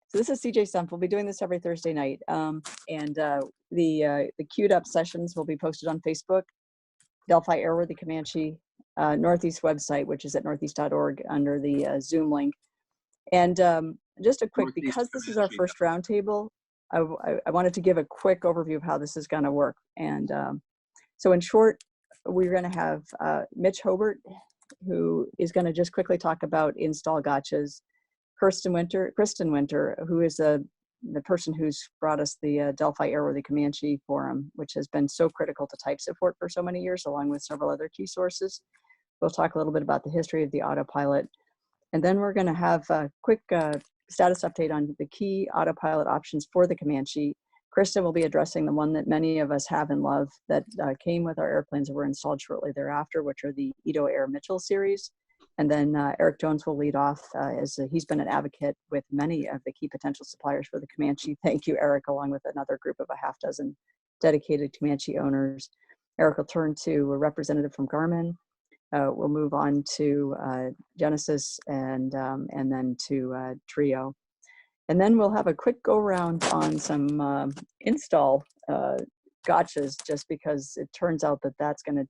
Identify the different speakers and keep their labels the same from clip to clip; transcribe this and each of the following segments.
Speaker 1: So this is CJ Stumpf. We'll be doing this every Thursday night. The queued up sessions will be posted on Facebook, Delphi Airworthy Comanche, Northeast website, which is at northeast.org under the Zoom link. And just a quick, because this is our first roundtable, I wanted to give a quick overview of how this is going to work. And so in short, we're going to have Mitch Haubert, who is going to just quickly talk about install gotchas. Kristen Winters, who is the person who's brought us the Delphi Airworthy Comanche forum, which has been so critical to type support for so many years, along with several other key sources. We'll talk a little bit about the history of the Autopilot. And then we're going to have a quick status update on the key Autopilot options for the Comanche. Kristen will be addressing the one that many of us have and love that came with our airplanes that were installed shortly thereafter, which are the Edo Air Mitchell series. And then Eric Jones will lead off as he's been an advocate with many of the key potential suppliers for the Comanche. Thank you, Eric, along with another group of a half dozen dedicated Comanche owners. Eric will turn to a representative from Garmin. We'll move on to Genesys and then to Trio. And then we'll have a quick go around on some install gotchas, just because it turns out that that's going to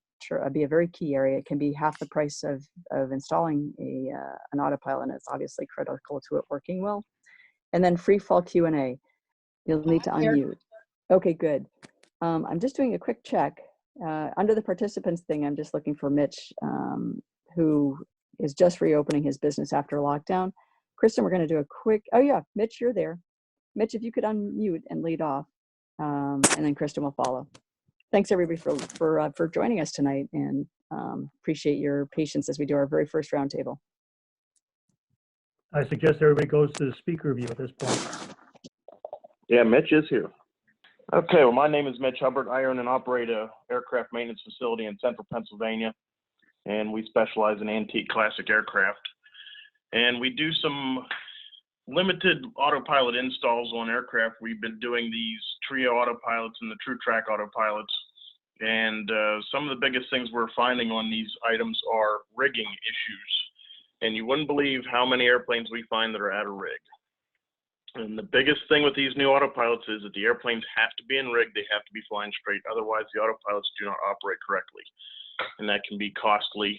Speaker 1: be a very key area. It can be half the price of installing an Autopilot, and it's obviously critical to it working well. And then free fall Q&A. You'll need to unmute. Okay, good. I'm just doing a quick check. Under the participants thing, I'm just looking for Mitch, who is just reopening his business after lockdown. Kristen, we're going to do a quick, oh yeah, Mitch, you're there. Mitch, if you could unmute and lead off, and then Kristen will follow. Thanks everybody for joining us tonight, and appreciate your patience as we do our very first roundtable.
Speaker 2: I suggest everybody goes to the speaker view at this point.
Speaker 3: Yeah, Mitch is here. Okay, well, my name is Mitch Haubert. I own and operate a aircraft maintenance facility in central Pennsylvania, and we specialize in antique classic aircraft. And we do some limited Autopilot installs on aircraft. We've been doing these Trio Autopilots and the TruTrak Autopilots. And some of the biggest things we're finding on these items are rigging issues. And you wouldn't believe how many airplanes we find that are out of rig. And the biggest thing with these new Autopilots is that the airplanes have to be in rig, they have to be flying straight, otherwise the Autopilots do not operate correctly. And that can be costly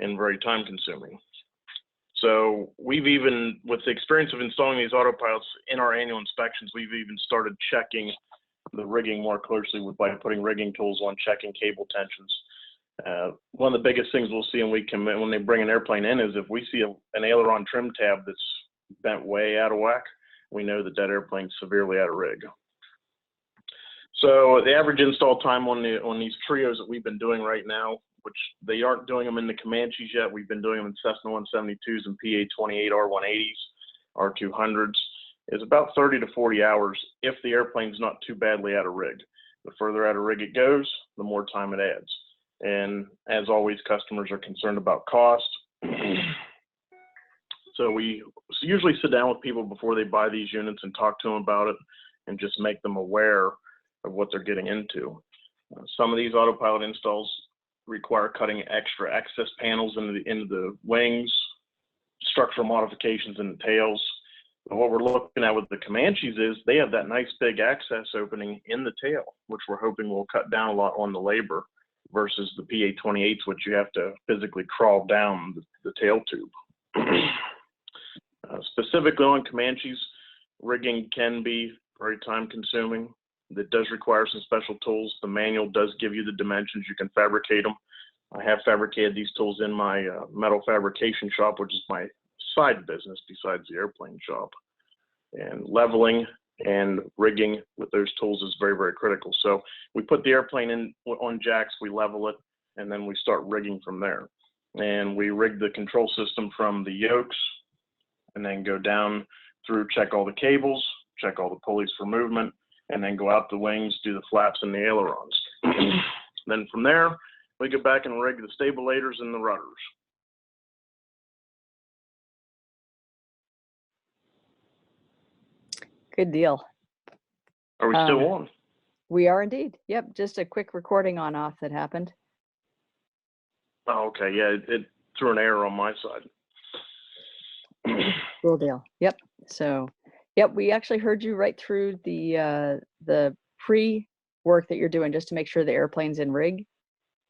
Speaker 3: and very time consuming. So we've even, with the experience of installing these Autopilots in our annual inspections, we've even started checking the rigging more closely by putting rigging tools on, checking cable tensions. One of the biggest things we'll see when they bring an airplane in is if we see an aileron trim tab that's bent way out of whack, we know that that airplane's severely out of rig. So the average install time on these Trios that we've been doing right now, which they aren't doing them in the Comanches yet, we've been doing them in Cessna 172s and PA-28 R-180s, R-200s, is about 30 to 40 hours if the airplane's not too badly out of rig. The further out of rig it goes, the more time it adds. And as always, customers are concerned about cost. So we usually sit down with people before they buy these units and talk to them about it and just make them aware of what they're getting into. Some of these Autopilot installs require cutting extra access panels into the wings, structural modifications in the tails. But what we're looking at with the Comanches is they have that nice big access opening in the tail, which we're hoping will cut down a lot on the labor versus the PA-28s, which you have to physically crawl down the tail tube. Specifically on Comanches, rigging can be very time consuming. It does require some special tools. The manual does give you the dimensions. You can fabricate them. I have fabricated these tools in my metal fabrication shop, which is my side business besides the airplane shop. And leveling and rigging with those tools is very, very critical. So we put the airplane in on jacks, we level it, and then we start rigging from there. And we rig the control system from the yokes, and then go down through, check all the cables, check all the pulleys for movement, and then go out the wings, do the flaps and the ailerons. Then from there, we go back and rig the stabilators and the rudders.
Speaker 1: Good deal.
Speaker 3: Are we still on?
Speaker 1: We are indeed. Yep, just a quick recording on off that happened.
Speaker 3: Oh, okay, yeah, it threw an error on my side.
Speaker 1: Cool deal. Yep. So Yep, we actually heard you right through the pre-work that you're doing just to make sure the airplane's in rig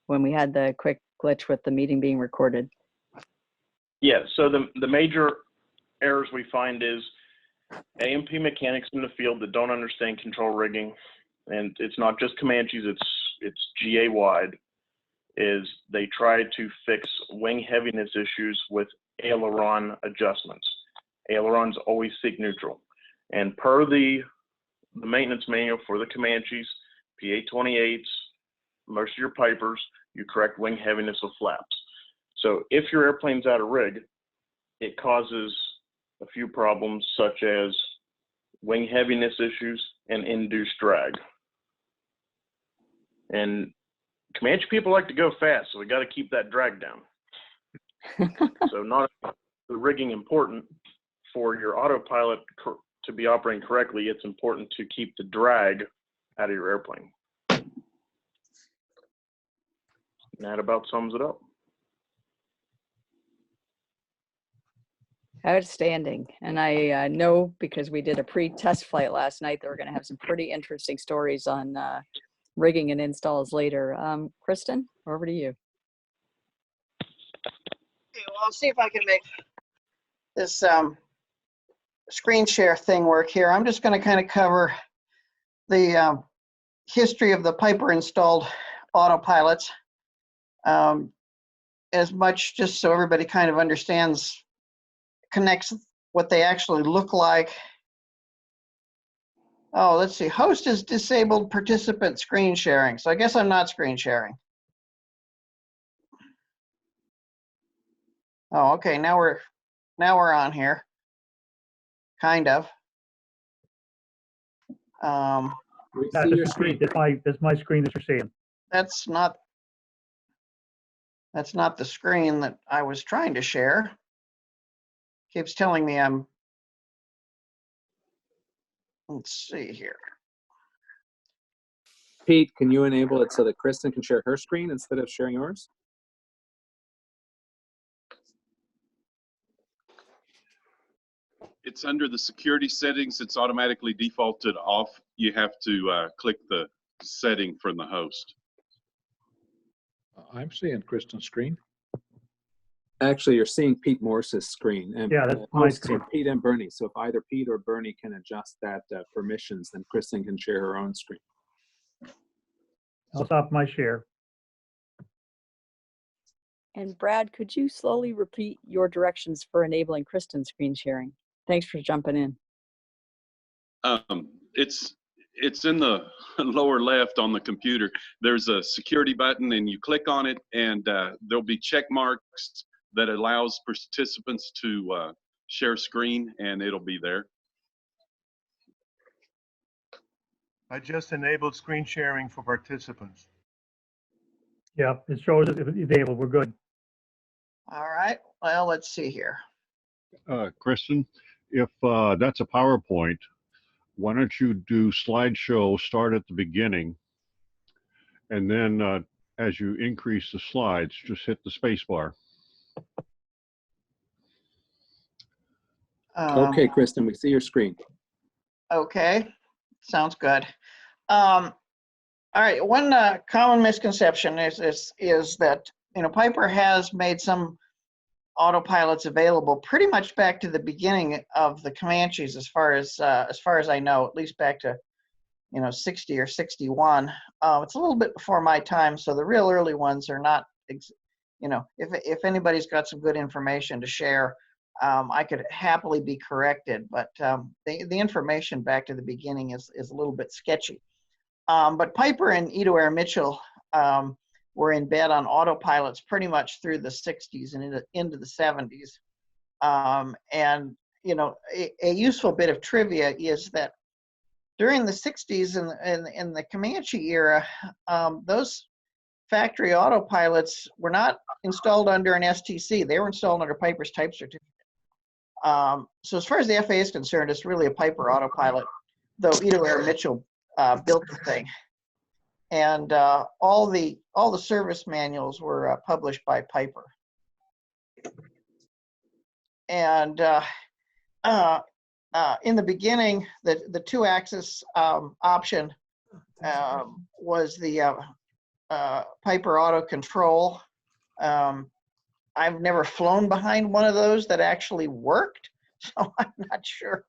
Speaker 1: when we had the quick glitch with the meeting being recorded.
Speaker 3: Yeah, so the major errors we find is A&P mechanics in the field that don't understand control rigging, and it's not just Comanches, it's GA wide, is they try to fix wing heaviness issues with aileron adjustments. Ailerons always seek neutral. And per the maintenance manual for the Comanches, PA-28s, most of your Pipers, you correct wing heaviness with flaps. So if your airplane's out of rig, it causes a few problems such as wing heaviness issues and induced drag. And Comanche people like to go fast, so we got to keep that drag down. So not the rigging important for your autopilot to be operating correctly, it's important to keep the drag out of your airplane. And that about sums it up.
Speaker 1: Outstanding. And I know because we did a pre-test flight last night that we're going to have some pretty interesting stories on rigging and installs later. Kristen, over to you.
Speaker 4: Okay, well, I'll see if I can make this screen share thing work here. I'm just going to kind of cover the history of the Piper installed autopilots as much just so everybody kind of understands, connects what they actually look like. Oh, let's see. Host is disabled participant screen sharing. So I guess I'm not screen sharing. Oh, okay. Now we're on here. Kind of.
Speaker 5: We
Speaker 2: That's
Speaker 5: see your screen.
Speaker 2: that's my screen that you're seeing.
Speaker 4: That's not the screen that I was trying to share. Keeps telling me I'm, let's see here.
Speaker 5: Pete, can you enable it so that Kristen can share her screen instead of sharing yours?
Speaker 6: It's under the security settings. It's automatically defaulted off. You have to click the setting from the host.
Speaker 7: I'm seeing Kristen's screen.
Speaker 5: Actually, you're seeing Pete Morse's screen. And
Speaker 2: Yeah, that's my
Speaker 5: hosts
Speaker 2: screen.
Speaker 5: are Pete and Bernie. So if either Pete or Bernie can adjust that permissions, then Kristen can share her own screen.
Speaker 2: I'll stop my share.
Speaker 1: And Brad, could you slowly repeat your directions for enabling Kristen's screen sharing? Thanks for jumping in.
Speaker 6: It's in the lower left on the computer. There's a security button, and you click on it, and there'll be check marks that allows participants to share screen, and it'll be there.
Speaker 8: I just enabled screen sharing for participants.
Speaker 2: Yeah, it shows it enabled. We're good.
Speaker 4: All right, well, let's see here.
Speaker 7: Kristen, if that's a PowerPoint, why don't you do slideshow, start at the beginning, and then as you increase the slides, just hit the space bar.
Speaker 5: Okay, Kristen, we see your screen.
Speaker 4: Okay, sounds good. All right, one common misconception is that, you know, Piper has made some autopilots available pretty much back to the beginning of the Comanches, as far as I know, at least back to, you know, 60 or 61. It's a little bit before my time, so the real early ones are not, you know, if anybody's got some good information to share, I could happily be corrected, but the information back to the beginning is a little bit sketchy. But Piper and Ido Air Mitchell were in bed on autopilots pretty much through the 60s and into the 70s. And, you know, a useful bit of trivia is that during the 60s and the Comanche era, those factory autopilots were not installed under an STC. They were installed under Piper's type certificate. So as far as the FAA is concerned, it's really a Piper autopilot, though Ido Air Mitchell built the thing. And all the service manuals were published by Piper. And in the beginning, the 2-axis option was the Piper AutoControl. I've never flown behind one of those that actually worked, so I'm not sure.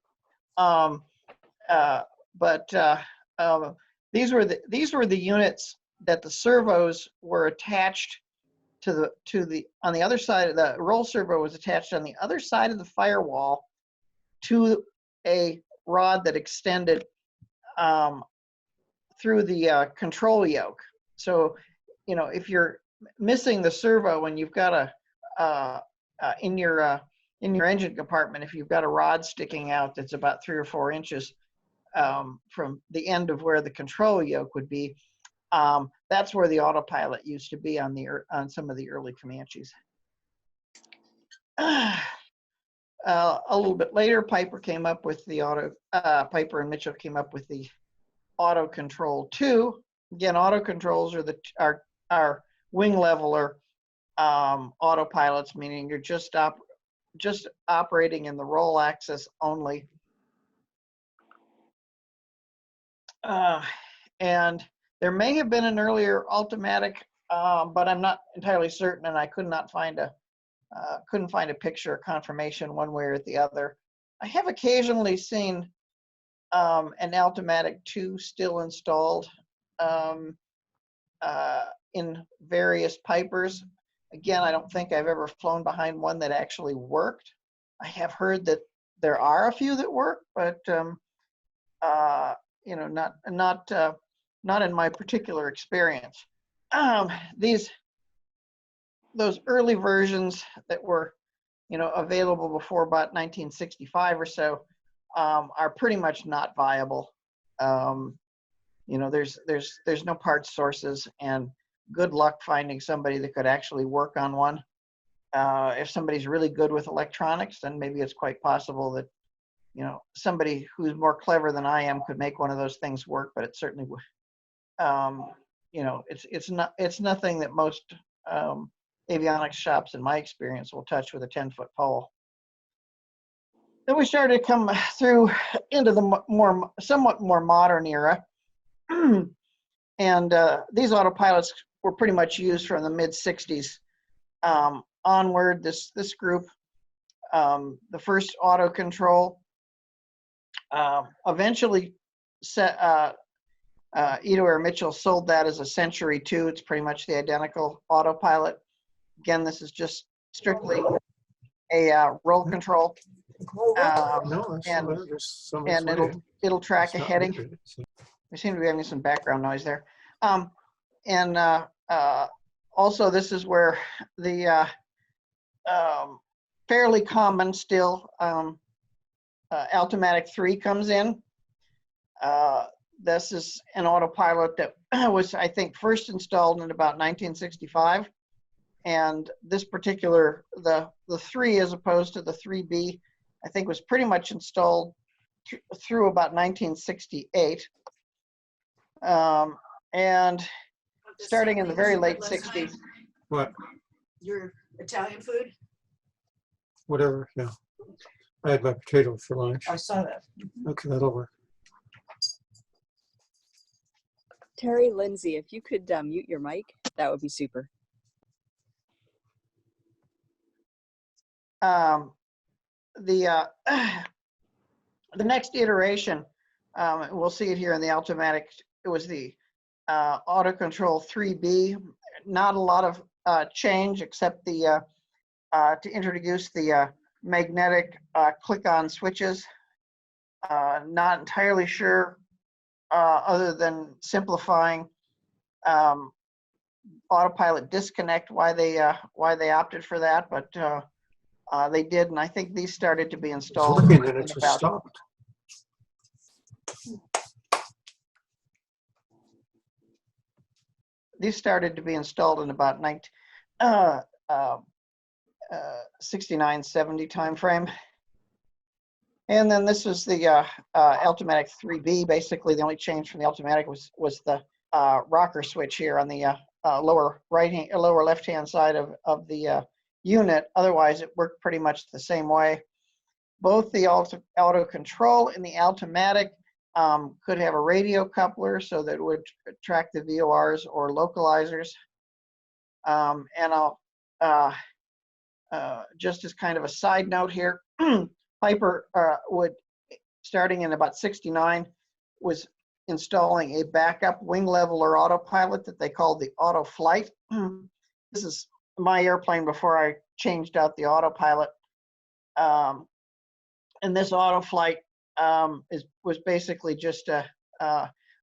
Speaker 4: These were the units that the servos were attached to the on the other side. The roll servo was attached on the other side of the firewall to a rod that extended through the control yoke. So, you know, if you're missing the servo and you've got a in your engine compartment, if you've got a rod sticking out that's about 3 or 4 inches from the end of where the control yoke would be, that's where the Autopilot used to be on some of the early Comanches. A little bit later, Piper came up with the Piper and Mitchell came up with the AutoControl 2. Again, AutoControls are wing leveler autopilots, meaning you're just operating in the roll axis only. And there may have been an earlier Altimatic, but I'm not entirely certain, and I could not find couldn't find a picture or confirmation one way or the other. I have occasionally seen an Altimatic 2 still installed in various Pipers. Again, I don't think I've ever flown behind one that actually worked. I have heard that there are a few that work, but you know, not in my particular experience. Those early versions that were, you know, available before about 1965 or so are pretty much not viable. You know, there's no parts sources, and good luck finding somebody that could actually work on one. If somebody's really good with electronics, then maybe it's quite possible that, you know, somebody who's more clever than I am could make one of those things work, but it certainly would. You know, it's nothing that most avionics shops, in my experience, will touch with a 10-foot pole. Then we started to come through into the somewhat more modern era, and these autopilots were pretty much used from the mid-60s onward. This group, the first AutoControl, eventually Ito or Mitchell sold that as a Century 2. It's pretty much the identical Autopilot. Again, this is just strictly a roll control, and it'll track a heading. We seem to be having some background noise there. Also, this is where the fairly common still Altimatic 3 comes in. This is an Autopilot that was, I think, first installed in about 1965. And this particular, the 3 as opposed to the 3B, I think was pretty much installed through about 1968. And starting in the very late 60s.
Speaker 9: What?
Speaker 10: Your Italian food?
Speaker 9: Whatever, yeah. I had my potato for lunch.
Speaker 10: I saw that.
Speaker 9: Okay, that'll work.
Speaker 1: Terry, Lindsay, if you could mute your mic, that would be super.
Speaker 4: The next iteration, we'll see it here in the Altimatic, it was the AutoControl 3B. Not a lot of change except the to introduce the magnetic click-on switches. Not entirely sure, other than simplifying Autopilot disconnect, why they opted for that, but they did, and I think these started to be installed.
Speaker 9: It's working, and it just stopped.
Speaker 4: These started to be installed in about 69, 70 timeframe. And then this is the Altimatic 3B. Basically, the only change from the Altimatic was the rocker switch here on the lower left-hand side of the unit. Otherwise, it worked pretty much the same way. both the AutoControl and the Altimatic could have a radio coupler so that it would track the VORs or localizers. And I'll, just as kind of a side note here, Piper would, starting in about '69, was installing a backup wing leveler autopilot that they called the Autoflight. This is my airplane before I changed out the autopilot. And this Autoflight was basically just a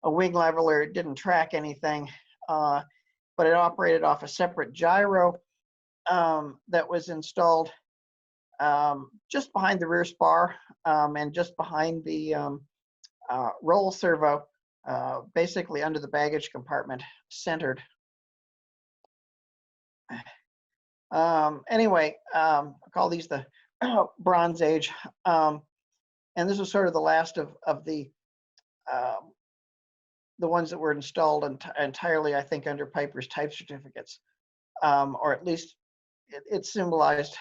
Speaker 4: wing leveler. It didn't track anything, but it operated off a separate gyro that was installed just behind the rear spar and just behind the roll servo, basically under the baggage compartment, centered. Anyway, I call these the Bronze Age, and this was sort of the last of the ones that were installed entirely, I think, under Piper's type certificates, or at least it symbolized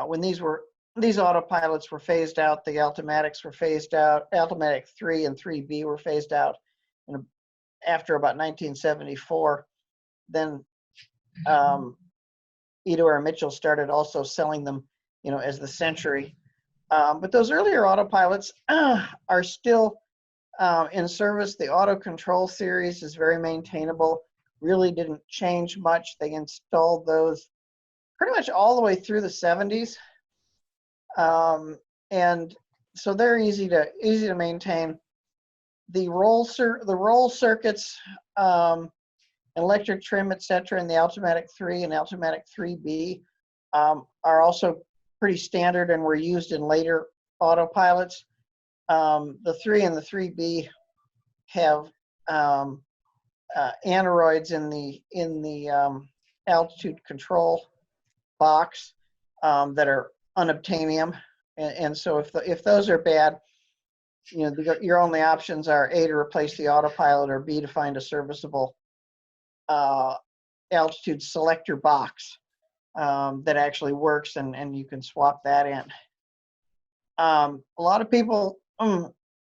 Speaker 4: when these autopilots were phased out, the Altimatics were phased out, Altimatic 3 and 3B were phased out after about 1974. Then Edo Mitchell started also selling them, as the Century. But those earlier autopilots are still in service. The AutoControl series is very maintainable, really didn't change much. They installed those pretty much all the way through the 70s. And so they're easy to maintain. The roll circuits, electric trim, etc., in the Altimatic 3 and Altimatic 3B are also pretty standard and were used in later autopilots. The 3 and the 3B have aneroids in the altitude control box that are unobtainium, and so if those are bad, your only options are A, to replace the autopilot, or B, to find a serviceable altitude selector box that actually works, and you can swap that in. A lot of people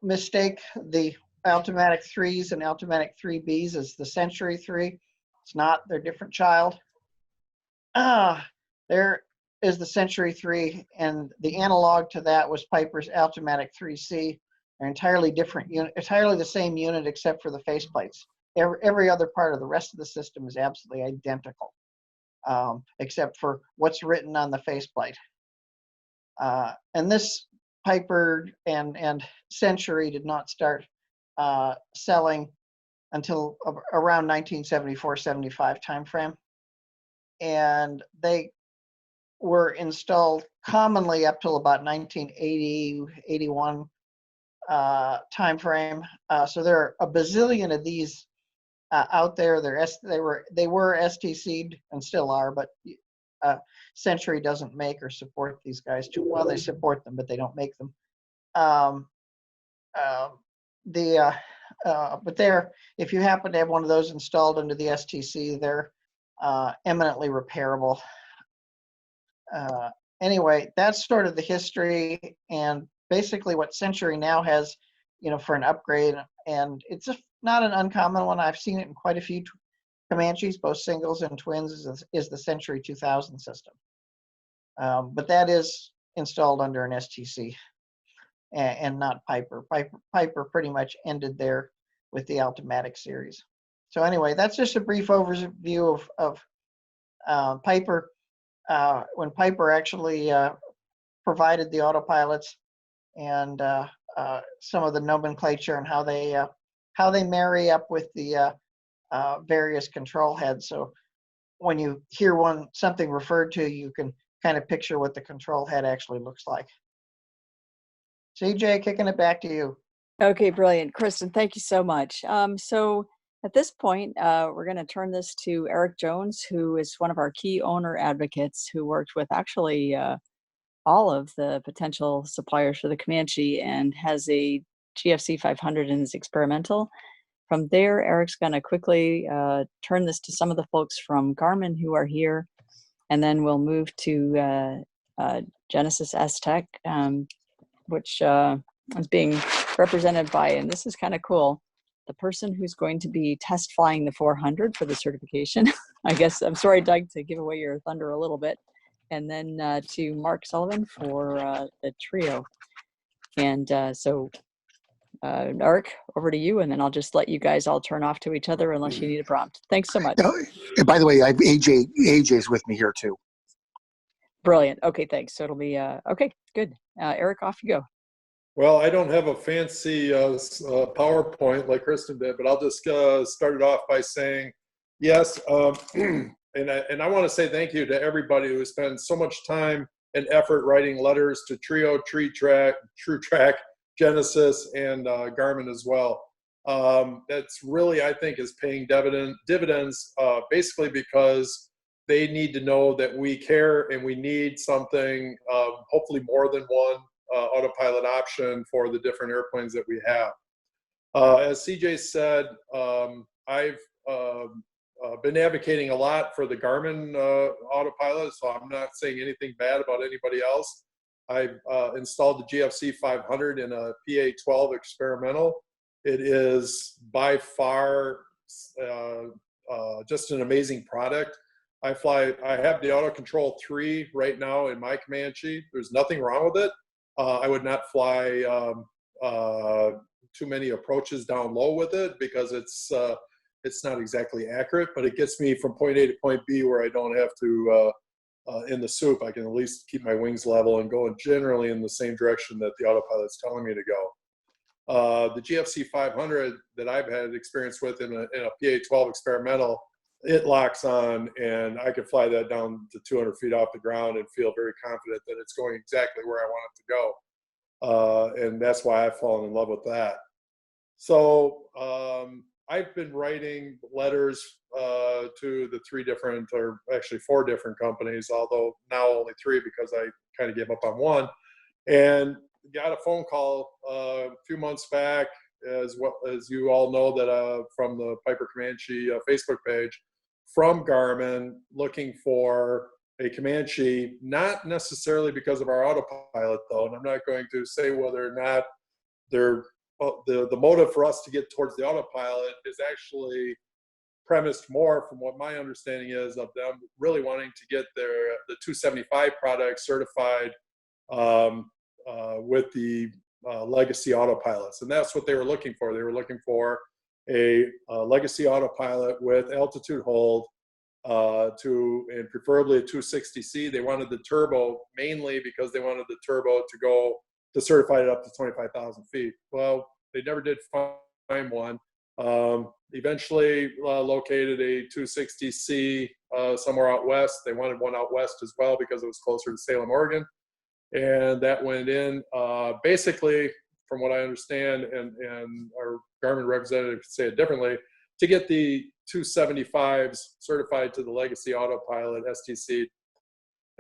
Speaker 4: mistake the Altimatic 3s and Altimatic 3Bs as the Century 3. It's not, they're different child. There is the Century 3, and the analog to that was Piper's Altimatic 3C. They're entirely different, entirely the same unit except for the faceplates. Every other part of the rest of the system is absolutely identical, except for what's written on the faceplate. And this Piper and Century did not start selling until around 1974-75 timeframe. And they were installed commonly up till about 1980-81 timeframe. So there are a bazillion of these out there. They were STC'd and still are, but Century doesn't make or support these guys too well. They support them, but they don't make them. But if you happen to have one of those installed under the STC, they're eminently repairable. Anyway, that's sort of the history and basically what Century now has, for an upgrade. And it's not an uncommon one. I've seen it in quite a few Comanches, both singles and twins, is the Century 2000 system. But that is installed under an STC and not Piper. Piper pretty much ended there with the Altimatic series. So anyway, that's just a brief overview of Piper. When Piper actually provided the autopilots and some of the nomenclature and how they marry up with the various control heads. So when you hear something referred to, you can kind of picture what the control head actually looks like. CJ, kicking it back to you.
Speaker 1: Okay, brilliant. Kristen, thank you so much. So at this point, we're going to turn this to Eric Jones, who is one of our key owner advocates who worked with actually all of the potential suppliers for the Comanche and has a GFC 500 in his experimental. From there, Eric's going to quickly turn this to some of the folks from Garmin who are here, and then we'll move to Genesys S-TEC, which is being represented by, and this is kind of cool, the person who's going to be test flying the 400 for the certification. I guess, I'm sorry, Doug, to give away your thunder a little bit. And then to Mark Sullivan for the trio. And so, Eric, over to you, and then I'll just let you guys all turn off to each other unless you need a prompt. Thanks so much.
Speaker 11: And by the way, I have AJ's with me here too.
Speaker 1: Brilliant. Okay, thanks. So it'll be, okay, good. Eric, off you go.
Speaker 12: Well, I don't have a fancy PowerPoint like Kristen did, but I'll just start it off by saying, yes, and I want to say thank you to everybody who spends so much time and effort writing letters to Trio, TruTrak, Genesys, and Garmin as well. That's really, I think, is paying dividends basically because they need to know that we care and we need something, hopefully more than one autopilot option for the different airplanes that we have. As CJ said, I've been advocating a lot for the Garmin Autopilot, so I'm not saying anything bad about anybody else. I've installed the GFC 500 in a PA-12 experimental. It is by far just an amazing product. I have the AutoControl 3 right now in my Comanche. There's nothing wrong with it. I would not fly too many approaches down low with it because it's not exactly accurate, but it gets me from point A to point B where I don't have to, in the soup, I can at least keep my wings level and go generally in the same direction that the autopilot's telling me to go. The GFC 500 that I've had experience with in a PA-12 experimental, it locks on and I can fly that down to 200 feet off the ground and feel very confident that it's going exactly where I want it to go. And that's why I've fallen in love with that. So I've been writing letters to the 3 different, or actually 4 different companies, although now only 3 because I kind of gave up on one, and got a phone call a few months back, as well as you all know, that from the Piper Comanche Facebook page, from Garmin, looking for a Comanche, not necessarily because of our autopilot though, and I'm not going to say whether or not they're the motive for us to get towards the autopilot is actually premised more from what my understanding is of them really wanting to get the 275 product certified with the legacy autopilots. And that's what they were looking for. They were looking for a legacy autopilot with altitude hold and preferably a 260C. They wanted the turbo mainly because they wanted the turbo to go to certify it up to 25,000 feet. Well, they never did find one. Eventually located a 260C somewhere out west. They wanted one out west as well because it was closer to Salem, Oregon. And that went in basically, from what I understand, and our Garmin representative could say it differently, to get the 275s certified to the legacy autopilot STC.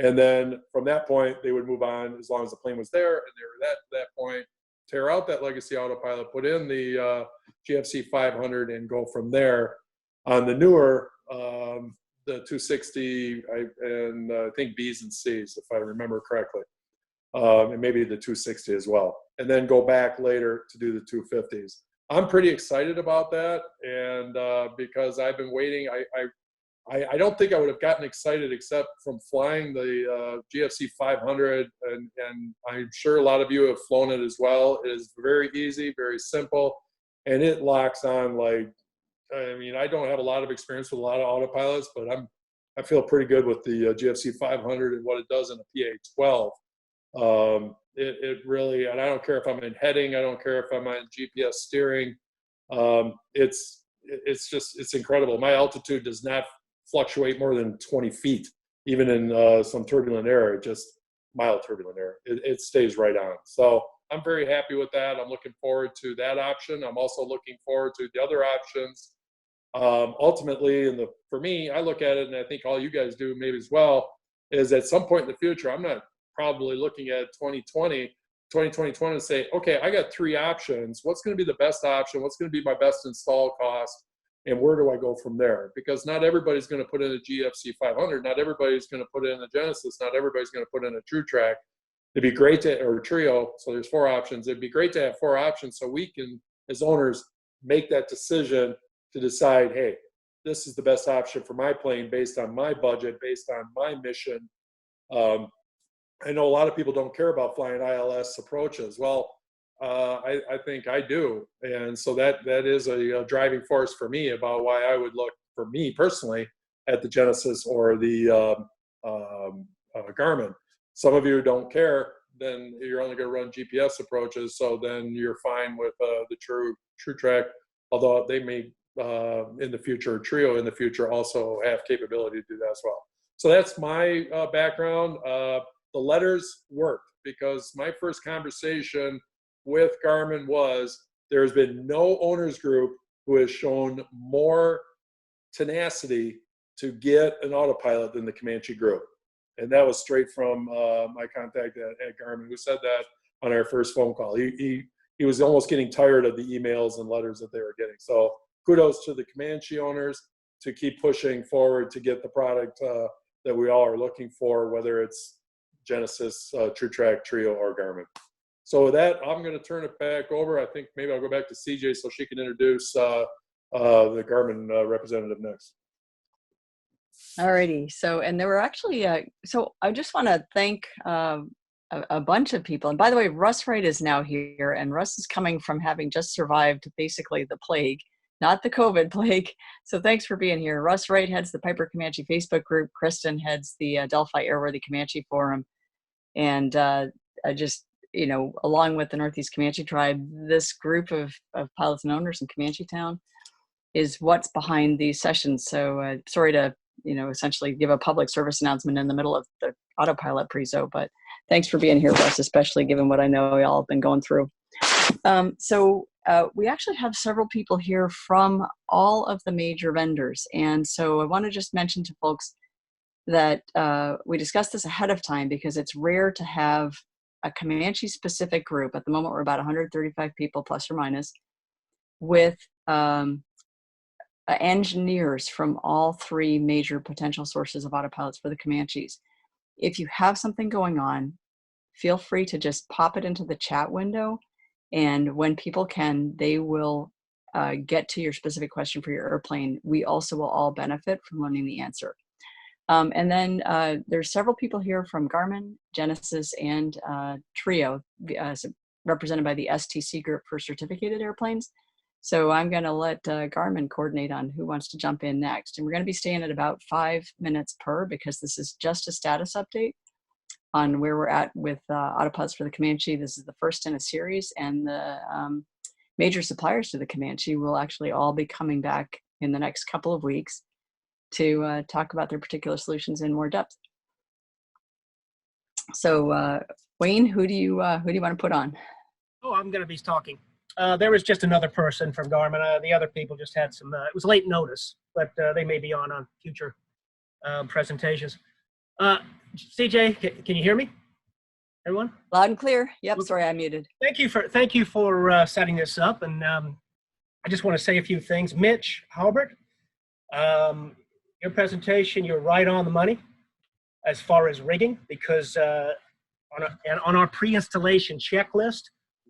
Speaker 12: And then from that point, they would move on as long as the plane was there. And they were at that point, tear out that legacy autopilot, put in the GFC 500 and go from there. On the newer, the 260 and I think B's and C's, if I remember correctly. And maybe the 260 as well. And then go back later to do the 250s. I'm pretty excited about that. And because I've been waiting, I don't think I would have gotten excited except from flying the GFC 500, and I'm sure a lot of you have flown it as well. It is very easy, very simple, and it locks on like, I mean, I don't have a lot of experience with a lot of autopilots, but I feel pretty good with the GFC 500 and what it does in a PA-12. It really, and I don't care if I'm in heading, I don't care if I'm on GPS steering. It's incredible. My altitude does not fluctuate more than 20 feet, even in some turbulent air, just mild turbulent air. It stays right on. So I'm very happy with that. I'm looking forward to that option. I'm also looking forward to the other options. Ultimately, for me, I look at it, and I think all you guys do maybe as well, is at some point in the future, I'm not probably looking at 2020 and say, okay, I got 3 options. What's going to be the best option? What's going to be my best install cost? And where do I go from there? Because not everybody's going to put in a GFC 500. Not everybody's going to put in a Genesys. Not everybody's going to put in a TruTrak. it'd be great to, or trio, so there's 4 options. It'd be great to have 4 options so we can, as owners, make that decision to decide, hey, this is the best option for my plane based on my budget, based on my mission. I know a lot of people don't care about flying ILS approaches. Well, I think I do. And so that is a driving force for me about why I would look, for me personally, at the Genesys or the Garmin. Some of you don't care, then you're only going to run GPS approaches. So then you're fine with the TruTrak, although they may in the future, Trio in the future also have capability to do that as well. So that's my background. The letters worked because my first conversation with Garmin was there's been no owners group who has shown more tenacity to get an Autopilot than the Comanche group. And that was straight from my contact at Garmin, who said that on our first phone call. He was almost getting tired of the emails and letters that they were getting. So kudos to the Comanche owners to keep pushing forward to get the product that we all are looking for, whether it's Genesys, TruTrak, Trio, or Garmin. So with that, I'm going to turn it back over. I think maybe I'll go back to CJ so she can introduce the Garmin representative next.
Speaker 1: Alrighty. So, and there were actually, so I just want to thank a bunch of people. And by the way, Russ Wright is now here, and Russ is coming from having just survived basically the plague, not the COVID plague. So thanks for being here. Russ Wright heads the Piper Comanche Facebook group. Kristen heads the Delphi Airworthy Comanche Forum. And I just, you know, along with the Northeast Comanche Tribe, this group of pilots and owners in ComancheTown is what's behind these sessions. So sorry to, you know, essentially give a public service announcement in the middle of the Autopilot prezo, but thanks for being here, Russ, especially given what I know y'all have been going through. We actually have several people here from all of the major vendors. And so I want to just mention to folks that we discussed this ahead of time because it's rare to have a Comanche specific group. At the moment, we're about 135 people plus or minus, with engineers from all 3 major potential sources of autopilots for the Comanches. If you have something going on, feel free to just pop it into the chat window. And when people can, they will get to your specific question for your airplane. We also will all benefit from learning the answer. And then there's several people here from Garmin, Genesys, and Trio, represented by the S-TEC group for certificated airplanes. So I'm going to let Garmin coordinate on who wants to jump in next. And we're going to be staying at about 5 minutes per, because this is just a status update on where we're at with Autopilots for the Comanche. This is the first in a series, and the major suppliers to the Comanche will actually all be coming back in the next couple of weeks to talk about their particular solutions in more depth. So Wayne, who do you want to put on?
Speaker 13: Oh, I'm going to be talking. There was just another person from Garmin. The other people just had some, it was late notice, but they may be on future presentations. CJ, can you hear me? Everyone?
Speaker 1: Loud and clear. Yep, sorry, I muted.
Speaker 13: Thank you for setting this up. And I just want to say a few things. Mitch Haubert, your presentation, you're right on the money as far as rigging, because on our pre-installation checklist,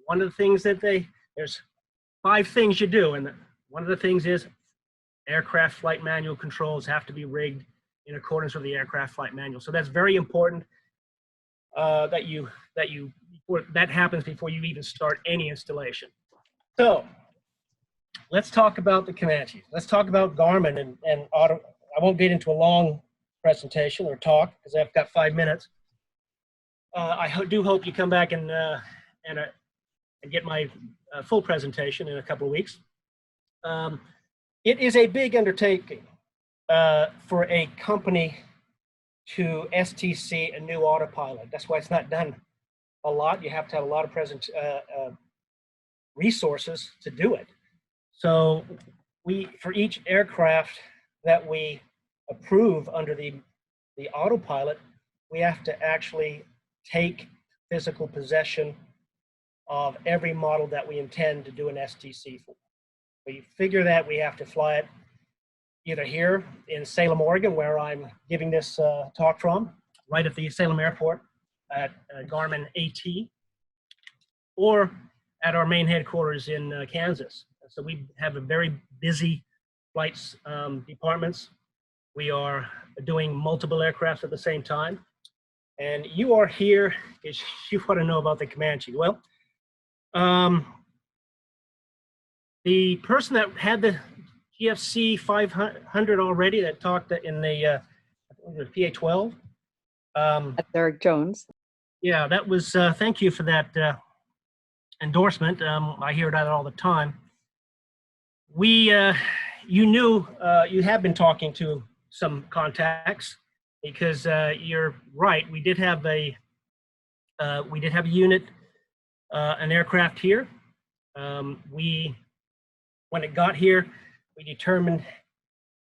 Speaker 13: one of the things that there's 5 things you do, and one of the things is aircraft flight manual controls have to be rigged in accordance with the aircraft flight manual. So that's very important that happens before you even start any installation. So let's talk about the Comanches. Let's talk about Garmin and Auto. I won't get into a long presentation or talk because I've got 5 minutes. I do hope you come back and get my full presentation in a couple of weeks. It is a big undertaking for a company to S-TEC a new Autopilot. That's why it's not done a lot. You have to have a lot of resources to do it. So for each aircraft that we approve under the Autopilot, we have to actually take physical possession of every model that we intend to do an S-TEC for. So you figure that we have to fly it either here in Salem, Oregon, where I'm giving this talk from, right at the Salem airport, at Garmin AT or at our main headquarters in Kansas. So we have a very busy flights departments. We are doing multiple aircraft at the same time. And you are here because you want to know about the Comanche. Well, the person that had the GFC 500 already that talked in the PA-12.
Speaker 1: That's Eric Jones.
Speaker 13: Yeah, that was, thank you for that endorsement. I hear that all the time. We, you knew, you have been talking to some contacts because you're right. We did have a unit, an aircraft here. When it got here, we determined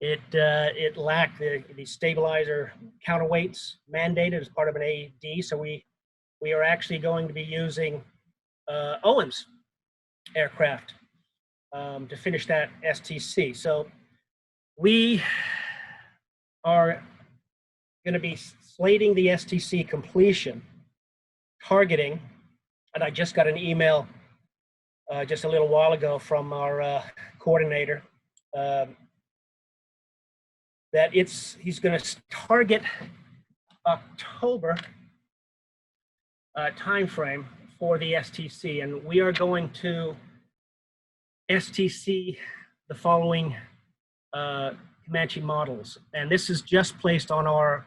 Speaker 13: it lacked the stabilizer counterweights mandated as part of an AD. So we are actually going to be using Owen's aircraft to finish that S-TEC. So we are going to be slating the S-TEC completion, targeting, and I just got an email just a little while ago from our coordinator that he's going to target October timeframe for the S-TEC, and we are going to S-TEC the following Comanche models, and this is just placed on our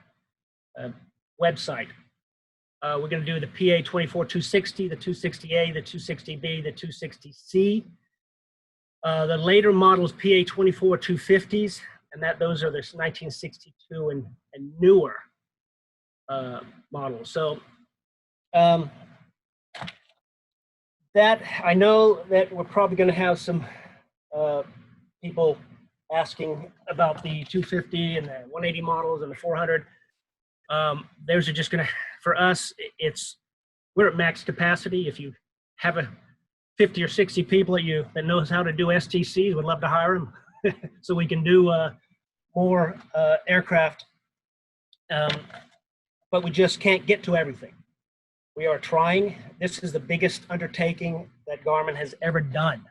Speaker 13: website. We're going to do the PA-24-260, the 260A, the 260B, the 260C. The later models, PA-24-250s, and those are the 1962 and newer models. So that I know that we're probably going to have some people asking about the 250 and the 180 models and the 400. Those are just going to, for us, we're at max capacity. If you have a 50 or 60 people that knows how to do S-TECs, would love to hire them so we can do more aircraft. But we just can't get to everything. We are trying. This is the biggest undertaking that Garmin has ever done.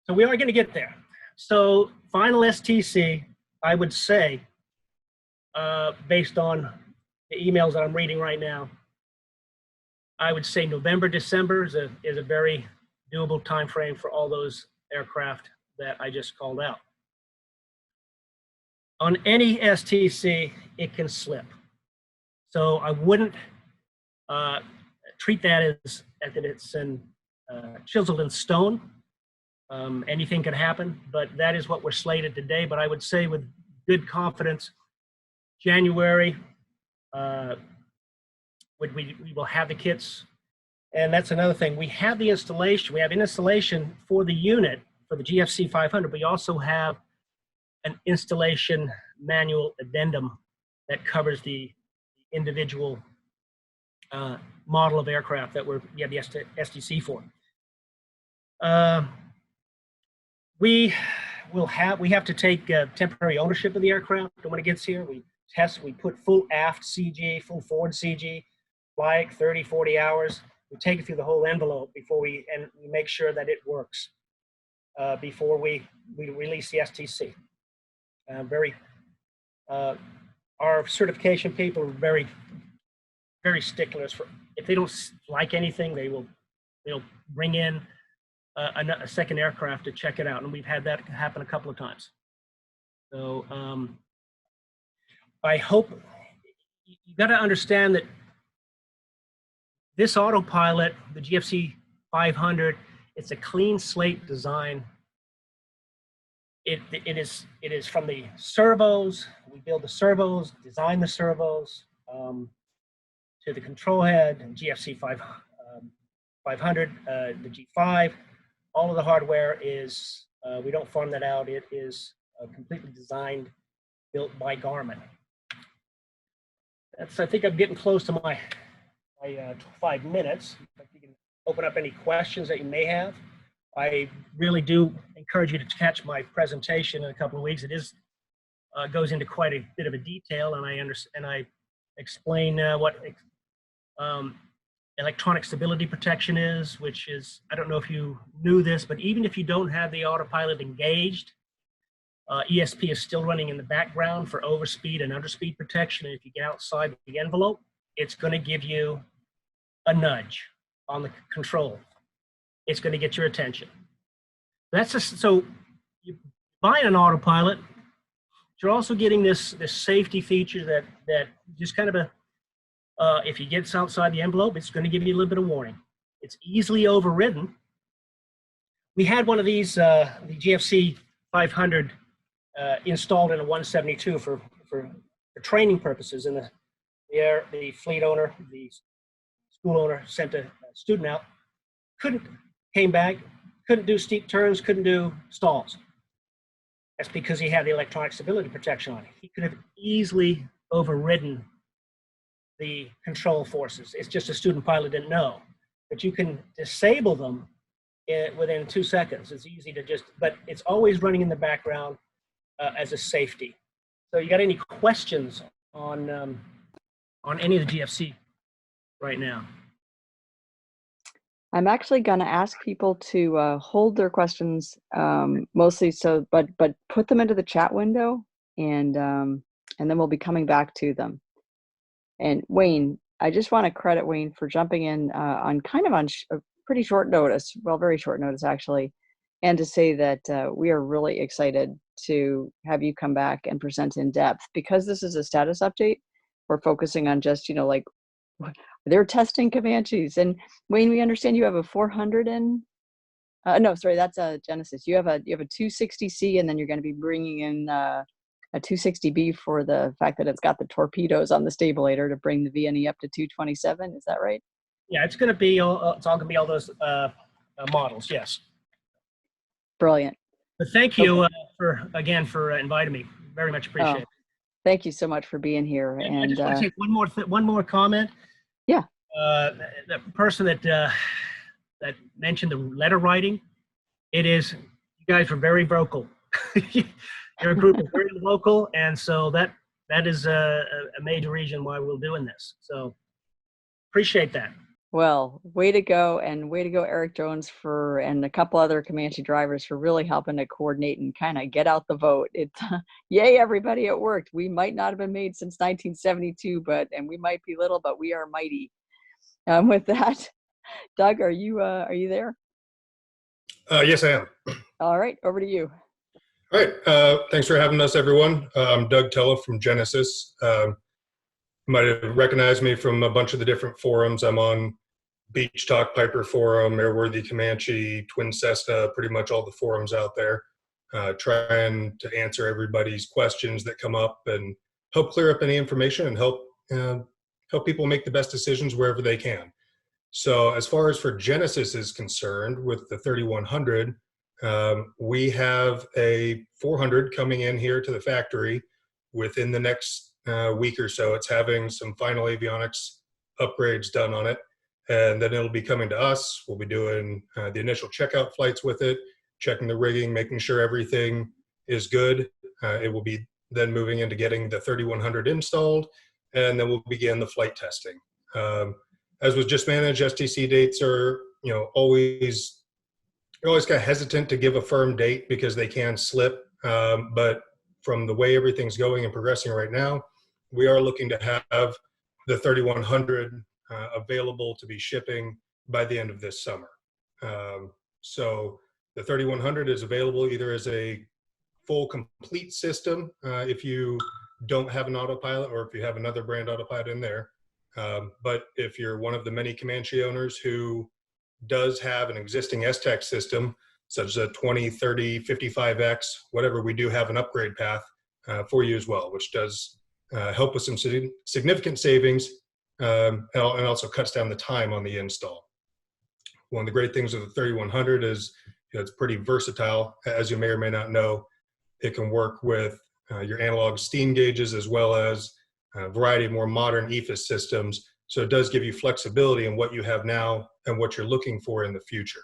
Speaker 13: So we are going to get there. So final S-TEC, I would say, based on the emails that I'm reading right now, I would say November, December is a very doable time frame for all those aircraft that I just called out. On any S-TEC, it can slip. So I wouldn't treat that as that it's chiseled in stone. Anything can happen, but that is what we're slated today. But I would say with good confidence, January, we will have the kits. And that's another thing. We have the installation. We have an installation for the unit, for the GFC 500. We also have an installation manual addendum that covers the individual model of aircraft that we have the S-TEC for. We have to take temporary ownership of the aircraft. And when it gets here, we put full aft CG, full forward CG, fly it 30, 40 hours. We take it through the whole envelope before we make sure that it works before we release the S-TEC. Our certification people are very, very sticklers for, if they don't like anything, they'll bring in a second aircraft to check it out. And we've had that happen a couple of times. So I hope you got to understand that this Autopilot, the GFC 500, it's a clean slate design. It is from the servos. We build the servos, design the servos, to the control head, GFC 500, the G5. All of the hardware is, we don't farm that out. It is completely designed, built by Garmin. I think I'm getting close to my 5 minutes. If you can open up any questions that you may have. I really do encourage you to catch my presentation in a couple of weeks. It is goes into quite a bit of a detail, and I explain what electronic stability protection is, which is, I don't know if you knew this, but even if you don't have the autopilot engaged, ESP is still running in the background for overspeed and underspeed protection. And if you get outside the envelope, it's going to give you a nudge on the control. It's going to get your attention. That's just, so you buy an autopilot, you're also getting this safety feature that just kind of if you get outside the envelope, it's going to give you a little bit of warning. It's easily overridden. We had one of these, the GFC 500 installed in a 172 for training purposes, and the fleet owner, the school owner sent a student out, came back, couldn't do steep turns, couldn't do stalls. That's because he had the electronic stability protection on. He could have easily overridden the control forces. It's just a student pilot didn't know. But you can disable them within 2 seconds. It's easy to just, but it's always running in the background as a safety. So you got any questions on any of the GFC right now?
Speaker 1: I'm actually going to ask people to hold their questions mostly, so, but put them into the chat window, and then we'll be coming back to them. And Wayne, I just want to credit Wayne for jumping in on pretty short notice, well, very short notice actually, and to say that we are really excited to have you come back and present in depth, because this is a status update. We're focusing on just, like, they're testing Comanches. And Wayne, we understand you have a 400 and no, sorry, that's a Genesys. You have a 260C, and then you're going to be bringing in a 260B for the fact that it's got the torpedoes on the stabilator to bring the VNE up to 227. Is that right?
Speaker 13: Yeah, it's going to be it's all going to be all those models. Yes.
Speaker 1: Brilliant.
Speaker 13: But thank you for inviting me. Very much appreciate it.
Speaker 1: Thank you so much for being here.
Speaker 13: And I just want to take one more comment.
Speaker 1: Yeah.
Speaker 13: The person that mentioned the letter writing, you guys were very vocal. Your group is very vocal, and so that is a major reason why we're doing this. So appreciate that.
Speaker 1: Well, way to go, and way to go, Eric Jones, and a couple other Comanche drivers for really helping to coordinate and kind of get out the vote. It's yay, everybody! It worked. We might not have been made since 1972, and we might be little, but we are mighty. With that, Doug, are you there?
Speaker 14: Yes, I am.
Speaker 1: All right, over to you.
Speaker 14: All right. Thanks for having us, everyone. I'm Doug Tellef from Genesys. You might have recognized me from a bunch of the different forums. I'm on Beach Talk, Piper Forum, Airworthy Comanche, Twin Cessna, pretty much all the forums out there, trying to answer everybody's questions that come up and help clear up any information and help people make the best decisions wherever they can. So as far as for Genesys is concerned, with the 3100, we have a 400 coming in here to the factory within the next week or so. It's having some final avionics upgrades done on it, and then it'll be coming to us. We'll be doing the initial checkout flights with it, checking the rigging, making sure everything is good. It will be then moving into getting the 3100 installed, and then we'll begin the flight testing. As was just managed, STC dates are, you're always kind of hesitant to give a firm date because they can slip. But from the way everything's going and progressing right now, we are looking to have the 3100 available to be shipping by the end of this summer. So the 3100 is available either as a full complete system if you don't have an autopilot, or if you have another brand autopilot in there. But if you're one of the many Comanche owners who does have an existing S-TEC system, such as a 20, 30, 55X, whatever, we do have an upgrade path for you as well, which does help with some significant savings and also cuts down the time on the install. One of the great things with the 3100 is it's pretty versatile. As you may or may not know, it can work with your analog steam gauges as well as a variety of more modern EFIS systems. So it does give you flexibility in what you have now and what you're looking for in the future.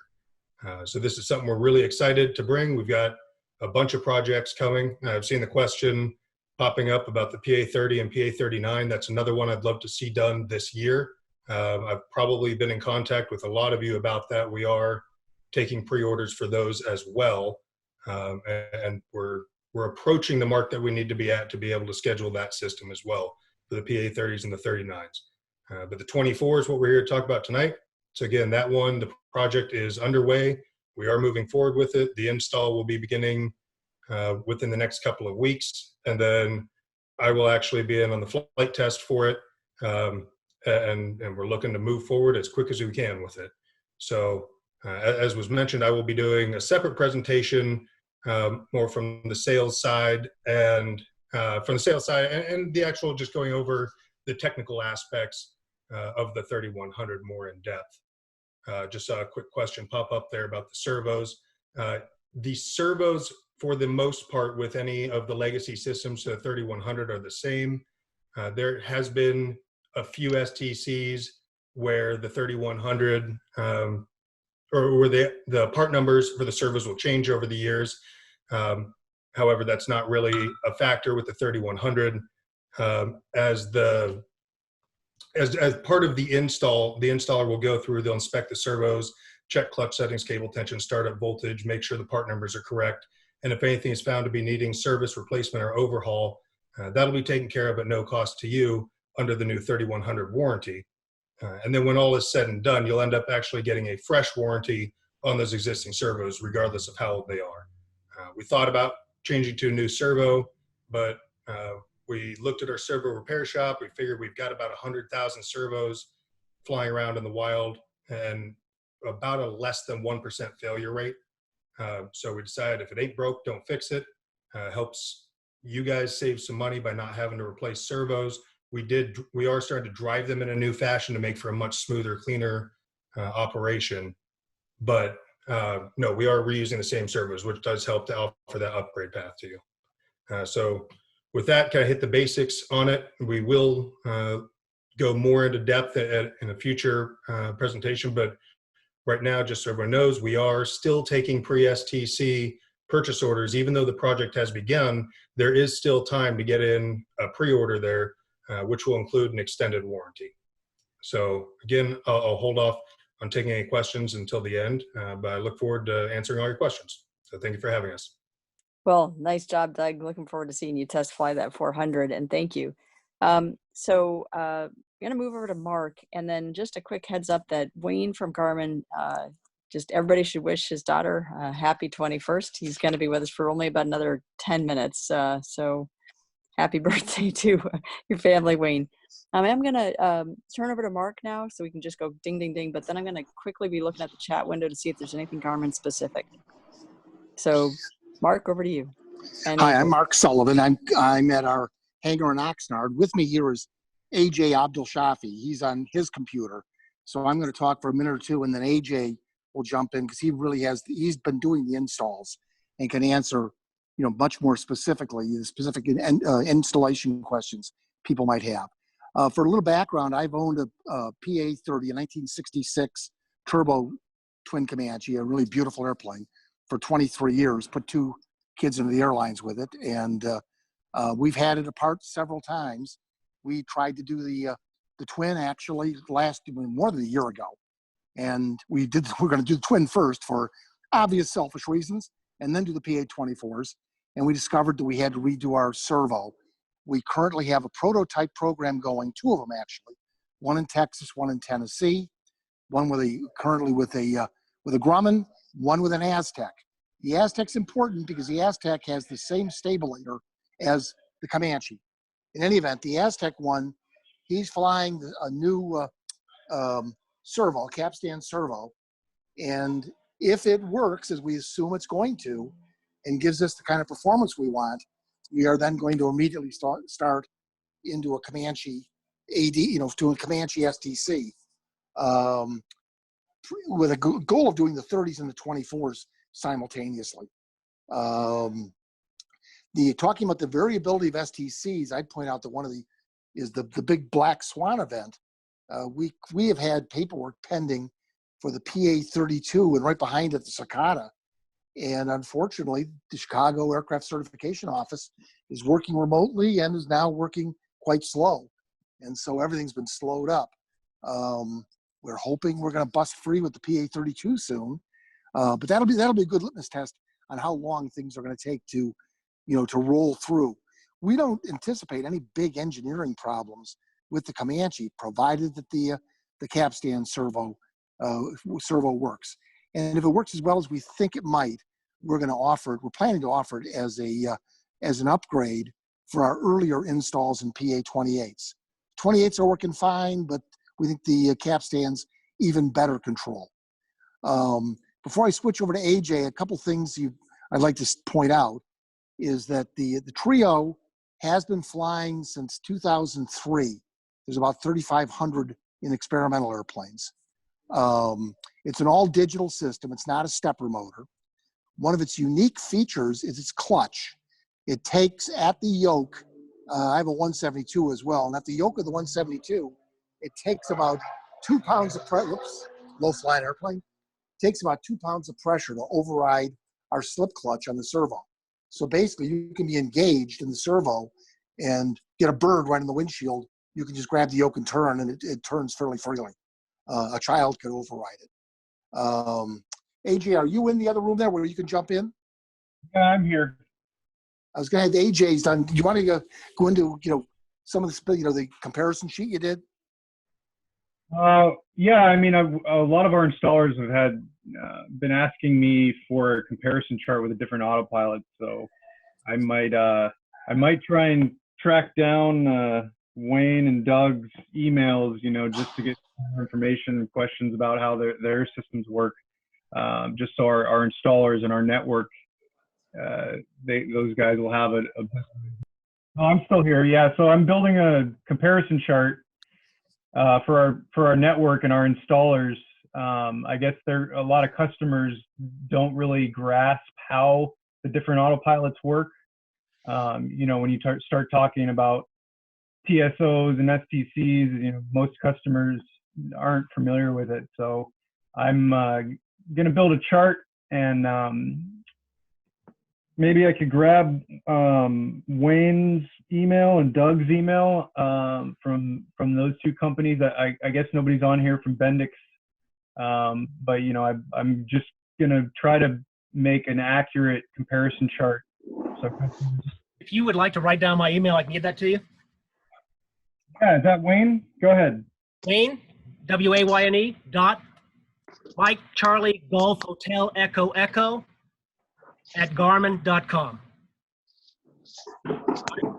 Speaker 14: So this is something we're really excited to bring. We've got a bunch of projects coming. I've seen the question popping up about the PA30 and PA39. That's another one I'd love to see done this year. I've probably been in contact with a lot of you about that. We are taking pre-orders for those as well. And we're approaching the mark that we need to be at to be able to schedule that system as well for the PA 30s and the 39s. But the 24 is what we're here to talk about tonight. So again, that one, the project is underway. We are moving forward with it. The install will be beginning within the next couple of weeks. And then I will actually be in on the flight test for it. And we're looking to move forward as quick as we can with it. So as was mentioned, I will be doing a separate presentation more from the sales side and the actual just going over the technical aspects of the 3100 more in depth. Just saw a quick question pop up there about the servos. The servos, for the most part, with any of the legacy systems to the 3100 are the same. There has been a few STCs where the 3100 or where the part numbers for the servos will change over the years. However, that's not really a factor with the 3100. As part of the install, the installer will go through, they'll inspect the servos, check clutch settings, cable tension, startup voltage, make sure the part numbers are correct. And if anything is found to be needing service, replacement, or overhaul, that'll be taken care of at no cost to you under the new 3100 warranty. And then when all is said and done, you'll end up actually getting a fresh warranty on those existing servos, regardless of how old they are. We thought about changing to a new servo, but we looked at our servo repair shop. We figured we've got about 100,000 servos flying around in the wild and about a less than 1% failure rate. So we decided if it ain't broke, don't fix it. Helps you guys save some money by not having to replace servos. We are starting to drive them in a new fashion to make for a much smoother, cleaner operation. But no, we are reusing the same servos, which does help to offer that upgrade path to you. So with that, kind of hit the basics on it. We will go more into depth in a future presentation, but right now, just so everyone knows, we are still taking pre-STC purchase orders. Even though the project has begun, there is still time to get in a pre-order there, which will include an extended warranty. So again, I'll hold off on taking any questions until the end, but I look forward to answering all your questions. So thank you for having us.
Speaker 1: Well, nice job, Doug. Looking forward to seeing you test fly that 400, and thank you. So I'm going to move over to Mark, and then just a quick heads up that Wayne from Garmin, just everybody should wish his daughter happy 21st. He's going to be with us for only about another 10 minutes. So happy birthday to your family, Wayne. I'm going to turn over to Mark now so we can just go ding, ding, ding, but then I'm going to quickly be looking at the chat window to see if there's anything Garmin specific. So Mark, over to you. And
Speaker 11: Hi, I'm Mark Sullivan. I'm at our hangar in Oxnard. With me here is AJ Abdul Shafi. He's on his computer. So I'm going to talk for a minute or two, and then AJ will jump in because he really he's been doing the installs and can answer, much more specifically the specific installation questions people might have. For a little background, I've owned a PA-30, a 1966 turbo twin Comanche, a really beautiful airplane, for 23 years, put 2 kids into the airlines with it. And we've had it apart several times. We tried to do the twin actually more than a year ago. And we're going to do the twin first for obvious selfish reasons, and then do the PA-24s. And we discovered that we had to redo our servo. We currently have a prototype program going, 2 of them actually, one in Texas, one in Tennessee, one currently with a Grumman, one with an S-TEC. The S-TEC's important because the S-TEC has the same stabilator as the Comanche. In any event, the S-TEC one, he's flying a new servo, capstan servo, and if it works, as we assume it's going to, and gives us the kind of performance we want, we are then going to immediately start into a Comanche AD, to a Comanche STC, with a goal of doing the 30s and the 24s simultaneously. Talking about the variability of STCs, I'd point out that one of is the big black swan event. We have had paperwork pending for the PA-32 and right behind it the Cicada. And unfortunately, the Chicago Aircraft Certification Office is working remotely and is now working quite slow. And so everything's been slowed up. We're hoping we're going to bust free with the PA32 soon, but that'll be a good litmus test on how long things are going to take to, to roll through. We don't anticipate any big engineering problems with the Comanche, provided that the capstan servo works. And if it works as well as we think it might, we're planning to offer it as an upgrade for our earlier installs in PA28s. 28s are working fine, but we think the capstan's even better control. Before I switch over to AJ, a couple things I'd like to point out is that the Trio has been flying since 2003. There's about 3,500 in experimental airplanes. It's an all-digital system. It's not a stepper motor. One of its unique features is its clutch. It takes at the yoke, I have a 172 as well, and at the yoke of the 172, it takes about 2 pounds of pressure, low-flying airplane, takes about 2 pounds of pressure to override our slip clutch on the servo. So basically, you can be engaged in the servo and get a bird right in the windshield. You can just grab the yoke and turn, and it turns fairly freely. A child could override it. AJ, are you in the other room there where you can jump in?
Speaker 15: Yeah, I'm here.
Speaker 11: I was going to have AJ's done. Do you want to go into some of the the comparison sheet you did?
Speaker 15: Yeah, I mean, a lot of our installers have had been asking me for a comparison chart with a different Autopilot, so I might try and track down Wayne and Doug's emails, just to get more information and questions about how their systems work, just so our installers and our network, those guys will have a. Oh, I'm still here. Yeah, so I'm building a comparison chart for our network and our installers. I guess a lot of customers don't really grasp how the different Autopilots work. When you start talking about TSOs and STCs, most customers aren't familiar with it. So I'm going to build a chart, and maybe I could grab Wayne's email and Doug's email from those two companies. I guess nobody's on here from Bendix, but I'm just gonna try to make an accurate comparison chart. So
Speaker 13: if you would like to write down my email, I can get that to you.
Speaker 15: Yeah, is that Wayne? Go ahead.
Speaker 13: Wayne, WAYNE dot Mike Charlie Golf Hotel Echo Echo at Garmin.com.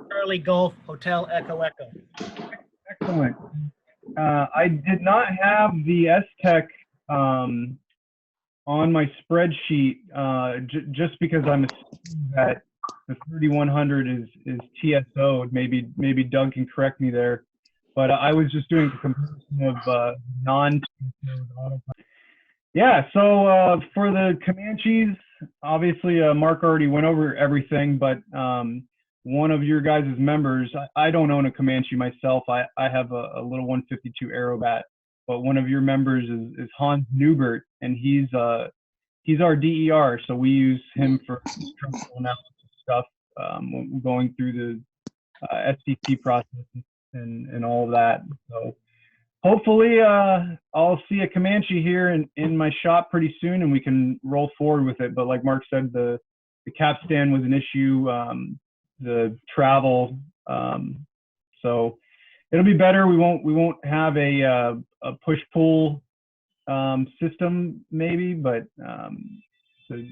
Speaker 13: Charlie Golf Hotel Echo Echo.
Speaker 15: Excellent. I did not have the S-TEC on my spreadsheet just because I'm assuming that the 3100 is TSO'd. Maybe Doug can correct me there. But I was just doing a comparison of non-TSO'd autopilots. Yeah, so for the Comanches, obviously Mark already went over everything, but one of your guys' members, I don't own a Comanche myself. I have a little 152 Aerobat, but one of your members is Hans Neubert, and he's our DER, so we use him for structural analysis stuff, going through the S-TEC process and all of that. So hopefully I'll see a Comanche here in my shop pretty soon, and we can roll forward with it. But like Mark said, the capstan was an issue, the travel, so it'll be better. We won't have a push-pull system maybe, but the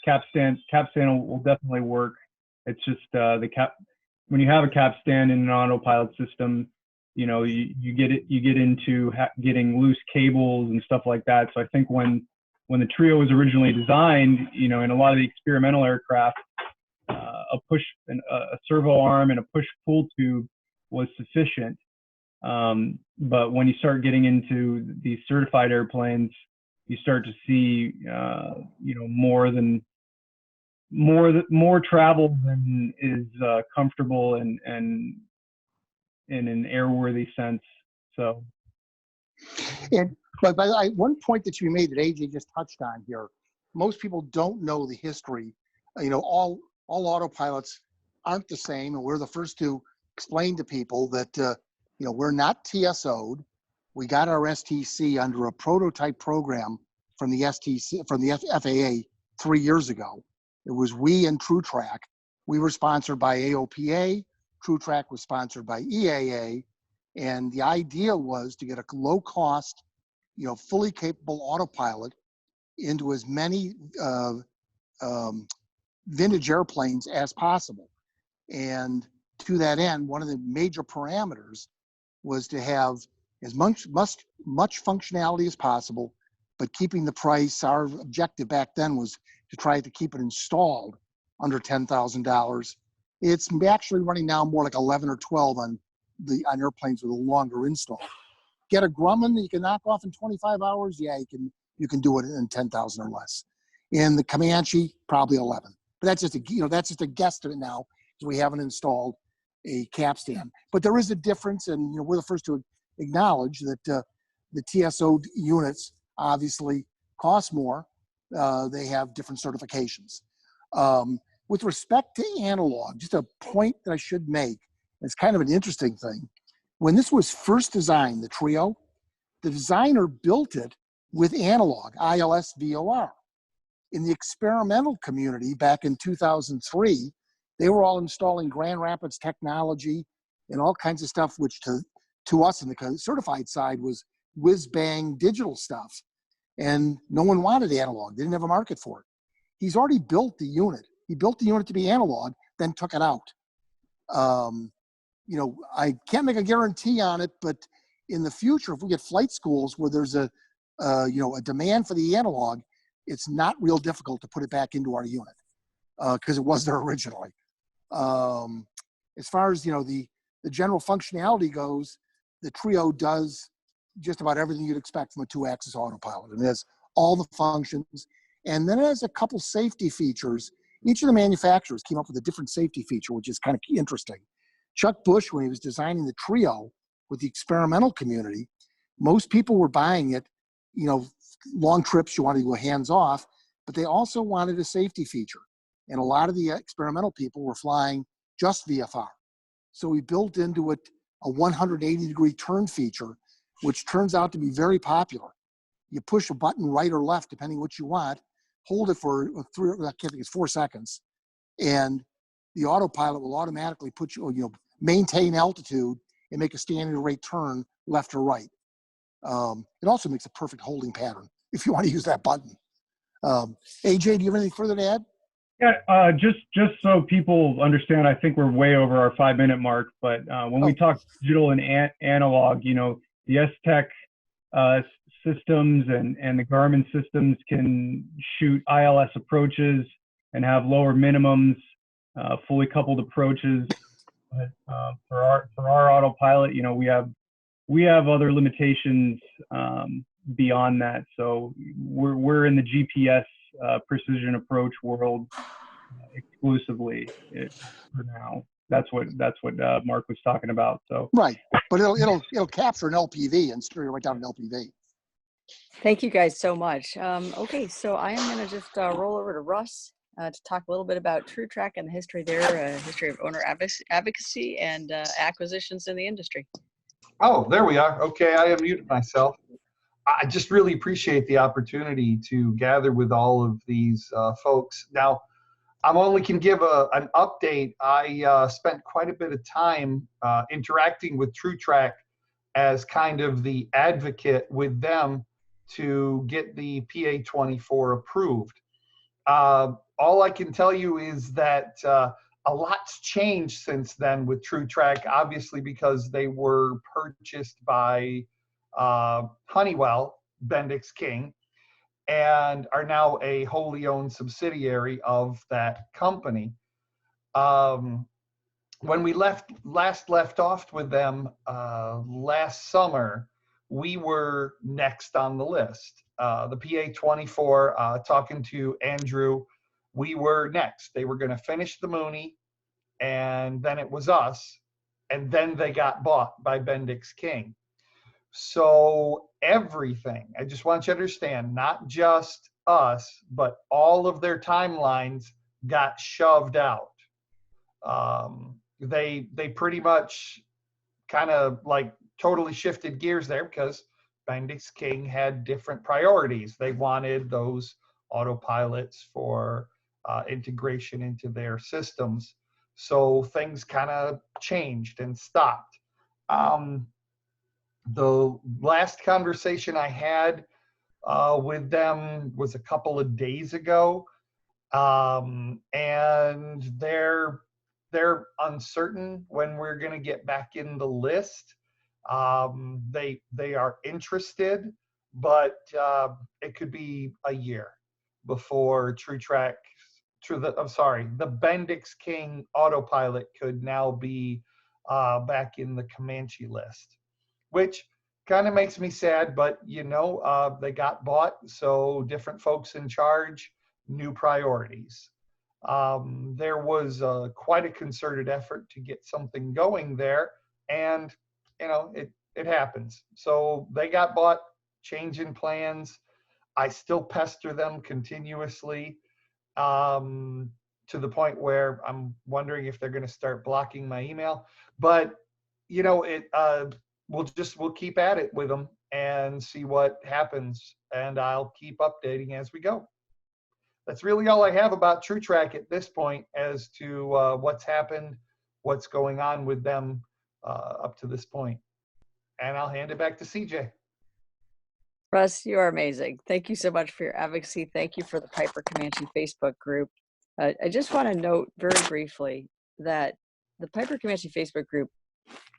Speaker 15: capstan will definitely work. It's just when you have a capstan in an Autopilot system, you get into getting loose cables and stuff like that. So I think when the Trio was originally designed, in a lot of the experimental aircraft, a servo arm and a push-pull tube was sufficient. But when you start getting into these certified airplanes, you start to see, more travel than is comfortable and in an airworthy sense. So,
Speaker 11: but one point that you made that AJ just touched on here, most people don't know the history. All Autopilots aren't the same, and we're the first to explain to people that we're not TSO'd. We got our STC under a prototype program from the STC, from the FAA 3 years ago. It was we and TruTrak. We were sponsored by AOPA. TruTrak was sponsored by EAA. And the idea was to get a low cost, fully capable autopilot into as many vintage airplanes as possible. And to that end, one of the major parameters was to have as much functionality as possible, but keeping the price. Our objective back then was to try to keep it installed under $10,000. It's actually running now more like 11 or 12 on airplanes with a longer install. Get a Grumman that you can knock off in 25 hours. Yeah, you can do it in 10,000 or less. In the Comanche, probably 11. But that's just a guesstimate now, because we haven't installed a capstan. But there is a difference, and we're the first to acknowledge that the TSO units obviously cost more. They have different certifications. With respect to analog, just a point that I should make, it's kind of an interesting thing. When this was first designed, the Trio, the designer built it with analog, ILS VOR. In the experimental community back in 2003, they were all installing Grand Rapids technology and all kinds of stuff, which to us in the certified side was whiz-bang digital stuff. And no one wanted analog. They didn't have a market for it. He's already built the unit. He built the unit to be analog, then took it out. I can't make a guarantee on it, but in the future, if we get flight schools where there's a demand for the analog, it's not real difficult to put it back into our unit because it was there originally. As far as the general functionality goes, the Trio does just about everything you'd expect from a 2-axis autopilot. It has all the functions, and then it has a couple safety features. Each of the manufacturers came up with a different safety feature, which is kind of interesting. Chuck Bush, when he was designing the Trio with the experimental community, most people were buying it, long trips, you wanted to go hands off, but they also wanted a safety feature. And a lot of the experimental people were flying just VFR. So we built into it a 180-degree turn feature, which turns out to be very popular. You push a button right or left, depending what you want, hold it for 4 seconds, and the autopilot will automatically put you, maintain altitude and make a standard rate turn left or right. It also makes a perfect holding pattern if you want to use that button. AJ, do you have anything further to add?
Speaker 15: Yeah, just so people understand, I think we're way over our 5-minute mark, but when we talk digital and analog, the S-TEC systems and the Garmin systems can shoot ILS approaches and have lower minimums, fully coupled approaches. But for our autopilot, we have other limitations beyond that. So we're in the GPS precision approach world exclusively for now. That's what Mark was talking about. So
Speaker 11: right, but it'll capture an LPV and steer right down an LPV.
Speaker 1: Thank you guys so much. Okay, so I am going to just roll over to Russ to talk a little bit about TruTrak and the history there, history of owner advocacy and acquisitions in the industry.
Speaker 16: Oh, there we are. Okay, I unmuted myself. I just really appreciate the opportunity to gather with all of these folks. Now, I only can give an update. I spent quite a bit of time interacting with TruTrak as kind of the advocate with them to get the PA-24 approved. All I can tell you is that a lot's changed since then with TruTrak, obviously because they were purchased by Honeywell, Bendix King, and are now a wholly owned subsidiary of that company. When we last left off with them last summer, we were next on the list. The PA-24, talking to Andrew, we were next. They were going to finish the Mooney, and then it was us, and then they got bought by Bendix King. So everything, I just want you to understand, not just us, but all of their timelines got shoved out. They pretty much kind of like totally shifted gears there because Bendix King had different priorities. They wanted those autopilots for integration into their systems. So things kind of changed and stopped. The last conversation I had with them was a couple of days ago, and they're uncertain when we're going to get back in the list. They are interested, but it could be a year before TruTrak, the Bendix King Autopilot could now be back in the Comanche list, which kind of makes me sad, but you know, they got bought, so different folks in charge, new priorities. There was quite a concerted effort to get something going there, and you know, it happens. So they got bought, changing plans. I still pester them continuously, to the point where I'm wondering if they're going to start blocking my email. But you know, we'll keep at it with them and see what happens, and I'll keep updating as we go. That's really all I have about TruTrak at this point as to what's happened, what's going on with them up to this point. And I'll hand it back to CJ.
Speaker 1: Russ, you are amazing. Thank you so much for your advocacy. Thank you for the Piper Comanche Facebook group. I just want to note very briefly that the Piper Comanche Facebook group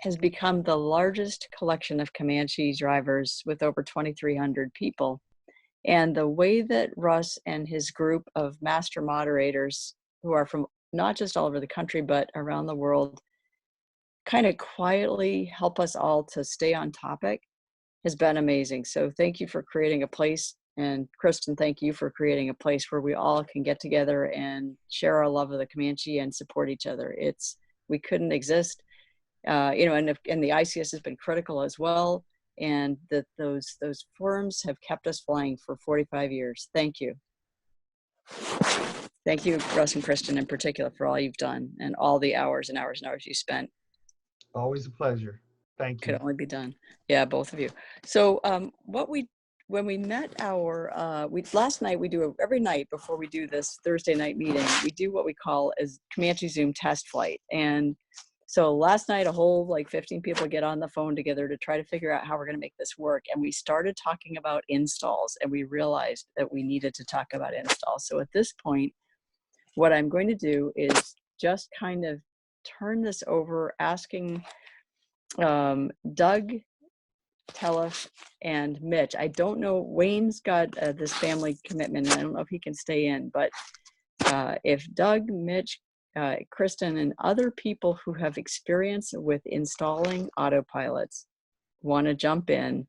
Speaker 1: has become the largest collection of Comanche drivers with over 2,300 people. And the way that Russ and his group of master moderators, who are from not just all over the country, but around the world, kind of quietly help us all to stay on topic has been amazing. So thank you for creating a place. And Kristen, thank you for creating a place where we all can get together and share our love of the Comanche and support each other. We couldn't exist. You know, and the ICS has been critical as well. And those forums have kept us flying for 45 years. Thank you. Thank you, Russ and Kristen in particular, for all you've done and all the hours and hours and hours you spent.
Speaker 16: Always a pleasure. Thank you.
Speaker 1: Could only be done. Yeah, both of you. So when we met last night, every night before we do this Thursday night meeting, we do what we call as Comanche Zoom test flight. And so last night, a whole 15 people get on the phone together to try to figure out how we're going to make this work. And we started talking about installs, and we realized that we needed to talk about installs. So at this point, what I'm going to do is just kind of turn this over, asking Doug, Tellef, and Mitch. I don't know, Wayne's got this family commitment, and I don't know if he can stay in, but if Doug, Mitch, Kristen, and other people who have experience with installing autopilots want to jump in,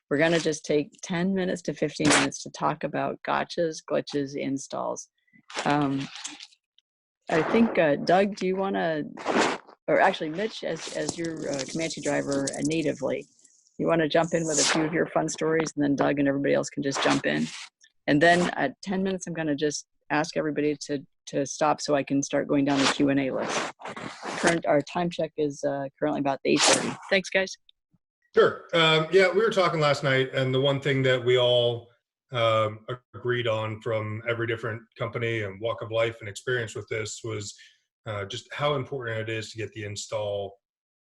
Speaker 1: we're going to just take 10 minutes to 15 minutes to talk about gotchas, glitches, installs. I think, Doug, do you want to, or actually Mitch, as your Comanche driver natively, you want to jump in with a few of your fun stories, and then Doug and everybody else can just jump in. And then at 10 minutes, I'm going to just ask everybody to stop so I can start going down the Q&A list. Our time check is currently about 8:30. Thanks, guys.
Speaker 14: Sure. Yeah, we were talking last night, and the one thing that we all agreed on from every different company and walk of life and experience with this was just how important it is to get the install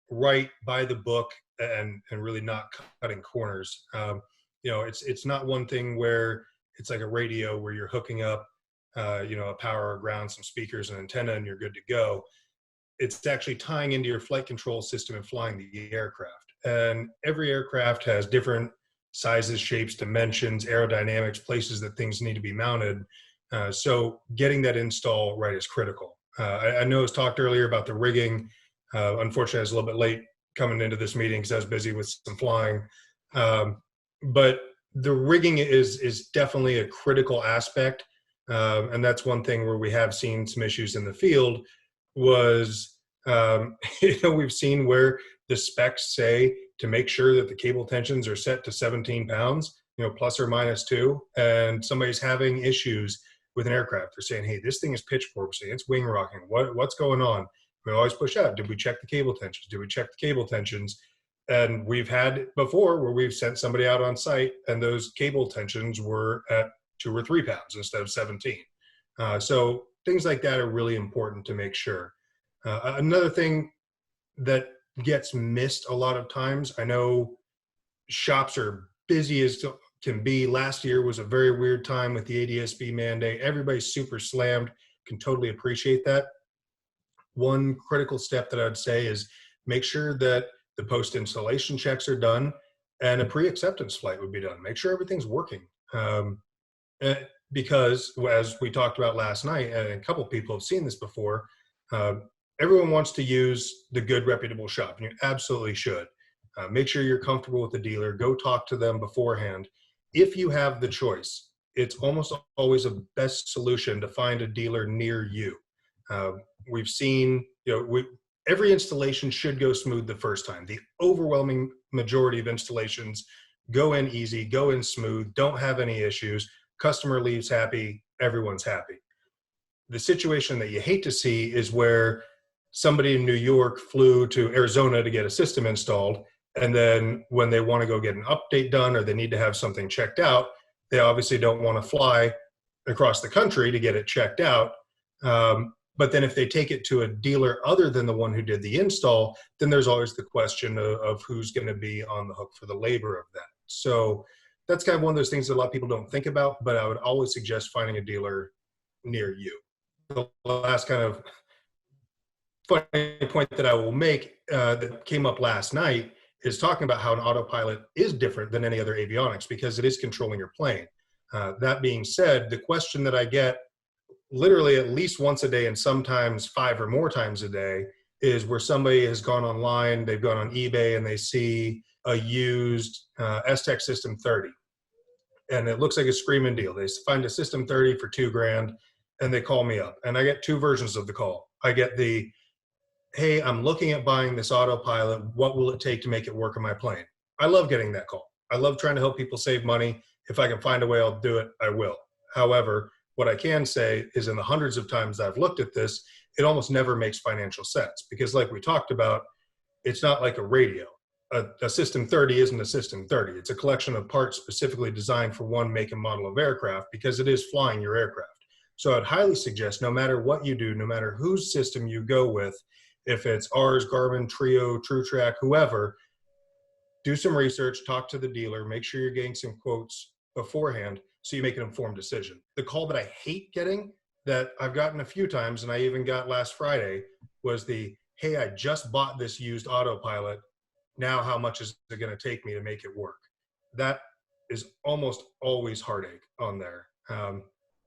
Speaker 14: right by the book and really not cutting corners. You know, it's not one thing where it's like a radio where you're hooking up you know, a power, ground, some speakers, and antenna, and you're good to go. It's actually tying into your flight control system and flying the aircraft. And every aircraft has different sizes, shapes, dimensions, aerodynamics, places that things need to be mounted. So getting that install right is critical. I know it was talked earlier about the rigging. Unfortunately, I was a little bit late coming into this meeting because I was busy with some flying. But the rigging is definitely a critical aspect. And that's one thing where we have seen some issues in the field was, you know, we've seen where the specs say to make sure that the cable tensions are set to 17 pounds, you know, plus or minus 2, and somebody's having issues with an aircraft. They're saying, hey, this thing is pitch forcing, it's wing rocking. What's going on? We always push out. Did we check the cable tensions? Did we check the cable tensions? And we've had it before where we've sent somebody out on site and those cable tensions were at 2 or 3 pounds instead of 17. So things like that are really important to make sure. Another thing that gets missed a lot of times, I know shops are busy as can be. Last year was a very weird time with the ADS-B mandate. Everybody's super slammed, can totally appreciate that. One critical step that I'd say is make sure that the post-installation checks are done and a pre-acceptance flight would be done. Make sure everything's working. Because as we talked about last night, and a couple people have seen this before, everyone wants to use the good reputable shop, and you absolutely should. Make sure you're comfortable with the dealer. Go talk to them beforehand. If you have the choice, it's almost always a best solution to find a dealer near you. We've seen, every installation should go smooth the first time. The overwhelming majority of installations go in easy, go in smooth, don't have any issues. Customer leaves happy, everyone's happy. The situation that you hate to see is where somebody in New York flew to Arizona to get a system installed, and then when they want to go get an update done or they need to have something checked out, they obviously don't want to fly across the country to get it checked out. But then if they take it to a dealer other than the one who did the install, then there's always the question of who's going to be on the hook for the labor of that. So that's kind of one of those things that a lot of people don't think about, but I would always suggest finding a dealer near you. The last kind of funny point that I will make that came up last night is talking about how an autopilot is different than any other avionics because it is controlling your plane. That being said, the question that I get literally at least once a day and sometimes 5 or more times a day is where somebody has gone online, they've gone on eBay and they see a used S-TEC System 30. And it looks like a screaming deal. They find a System 30 for $2,000 and they call me up. And I get 2 versions of the call. I get the, hey, I'm looking at buying this autopilot. What will it take to make it work on my plane? I love getting that call. I love trying to help people save money. If I can find a way, I'll do it. I will. However, what I can say is in the hundreds of times I've looked at this, it almost never makes financial sense because like we talked about, it's not like a radio. A System 30 isn't a System 30. It's a collection of parts specifically designed for one make and model of aircraft because it is flying your aircraft. So I'd highly suggest no matter what you do, no matter whose system you go with, if it's ours, Garmin, Trio, TruTrak, whoever, do some research, talk to the dealer, make sure you're getting some quotes beforehand so you make an informed decision. The call that I hate getting, that I've gotten a few times, and I even got last Friday, was the, hey, I just bought this used autopilot. Now how much is it going to take me to make it work? That is almost always heartache on there.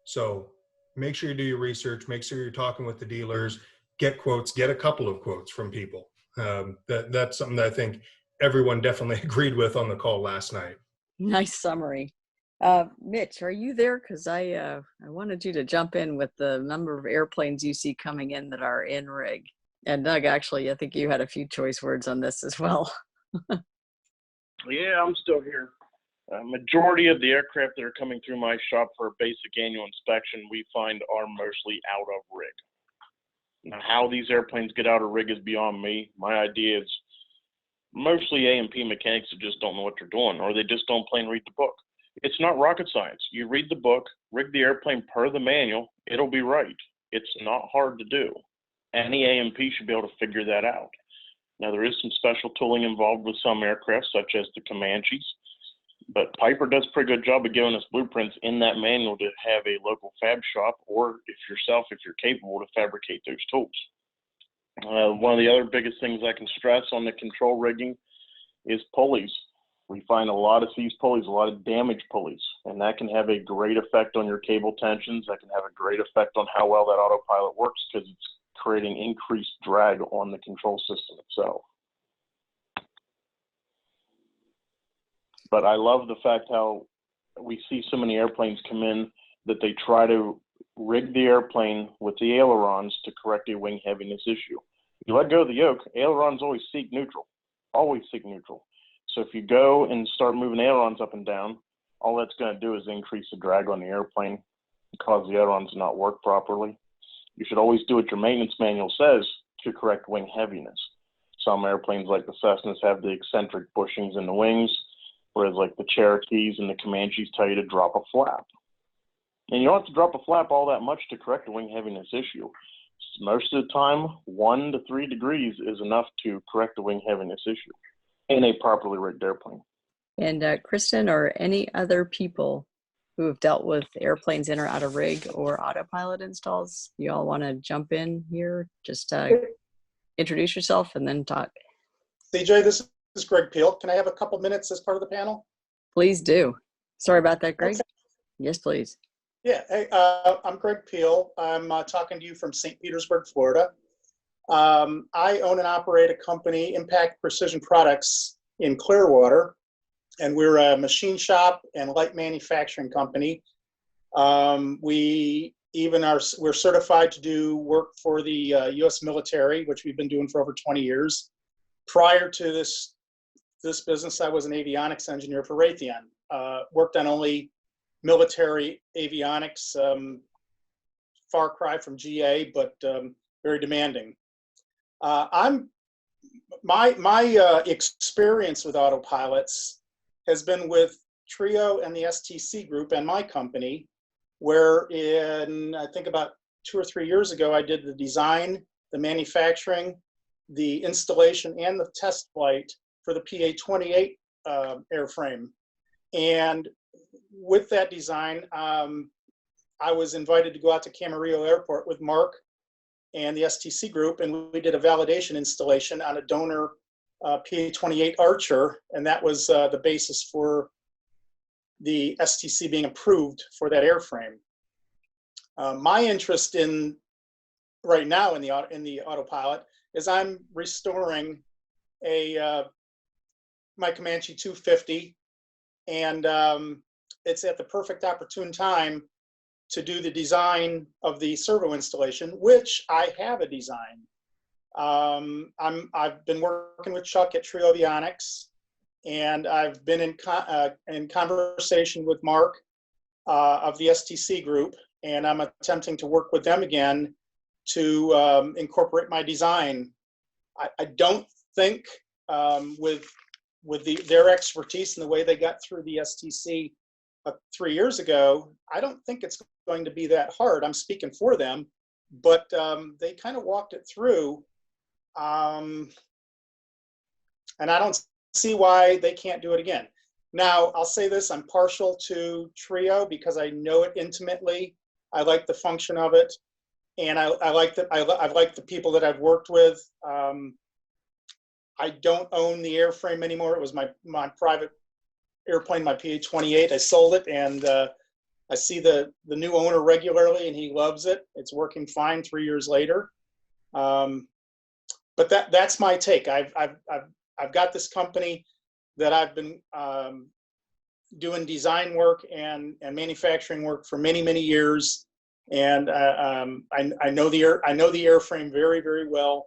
Speaker 14: So make sure you do your research, make sure you're talking with the dealers, get quotes, get a couple of quotes from people. That's something that I think everyone definitely agreed with on the call last night.
Speaker 1: Nice summary. Mitch, are you there? Because I wanted you to jump in with the number of airplanes you see coming in that are in rig. And Doug, actually, I think you had a few choice words on this as well.
Speaker 3: Yeah, I'm still here. Majority of the aircraft that are coming through my shop for a basic annual inspection, we find are mostly out of rig. Now, how these airplanes get out of rig is beyond me. My idea is mostly A&P mechanics that just don't know what they're doing, or they just don't plain read the book. It's not rocket science. You read the book, rig the airplane per the manual, it'll be right. It's not hard to do. Any A&P should be able to figure that out. Now, there is some special tooling involved with some aircraft, such as the Comanches, but Piper does a pretty good job of giving us blueprints in that manual to have a local fab shop, or if you're capable, to fabricate those tools. One of the other biggest things I can stress on the control rigging is pulleys. We find a lot of seized pulleys, a lot of damaged pulleys, and that can have a great effect on your cable tensions. That can have a great effect on how well that autopilot works because it's creating increased drag on the control system itself. But I love the fact how we see so many airplanes come in that they try to rig the airplane with the ailerons to correct a wing heaviness issue. You let go of the yoke, ailerons always seek neutral, always seek neutral. So if you go and start moving ailerons up and down, all that's going to do is increase the drag on the airplane and cause the ailerons to not work properly. You should always do what your maintenance manual says to correct wing heaviness. Some airplanes like the Cessnas have the eccentric bushings in the wings, whereas like the Cherokees and the Comanches tell you to drop a flap. And you don't have to drop a flap all that much to correct the wing heaviness issue. Most of the time, 1 to 3 degrees is enough to correct the wing heaviness issue in a properly rigged airplane.
Speaker 1: And Kristen, or any other people who have dealt with airplanes in or out of rig or autopilot installs, you all want to jump in here? Just introduce yourself and then talk.
Speaker 17: CJ, this is Greg Piehl. Can I have a couple minutes as part of the panel?
Speaker 1: Please do. Sorry about that, Greg. Okay. Yes, please.
Speaker 17: Yeah, hey, I'm Greg Piehl. I'm talking to you from St. Petersburg, Florida. I own and operate a company, Impact Precision Products, in Clearwater, and we're a machine shop and light manufacturing company. We're certified to do work for the U.S. military, which we've been doing for over 20 years. Prior to this business, I was an avionics engineer for Raytheon. Worked on only military avionics, far cry from GA, but very demanding. My experience with autopilots has been with Trio and the S-TEC group and my company, where I think about 2 or 3 years ago, I did the design, the manufacturing, the installation, and the test flight for the PA-28 airframe. And with that design, I was invited to go out to Camarillo Airport with Mark and the S-TEC group, and we did a validation installation on a donor PA-28 Archer, and that was the basis for the S-TEC being approved for that airframe. My interest right now in the Autopilot is I'm restoring my Comanche 250, and it's at the perfect opportune time to do the design of the servo installation, which I have a design. I've been working with Chuck at Trio Avionics, and I've been in conversation with Mark of the S-TEC group, and I'm attempting to work with them again to incorporate my design. I don't think with their expertise and the way they got through the S-TEC 3 years ago, I don't think it's going to be that hard. I'm speaking for them, but they kind of walked it through. And I don't see why they can't do it again. Now, I'll say this, I'm partial to Trio because I know it intimately. I like the function of it, and I've liked the people that I've worked with. I don't own the airframe anymore. It was my private airplane, my PA-28. I sold it, and I see the new owner regularly, and he loves it. It's working fine 3 years later. But that's my take. I've got this company that I've been doing design work and manufacturing work for many years, and I know the airframe very, very well,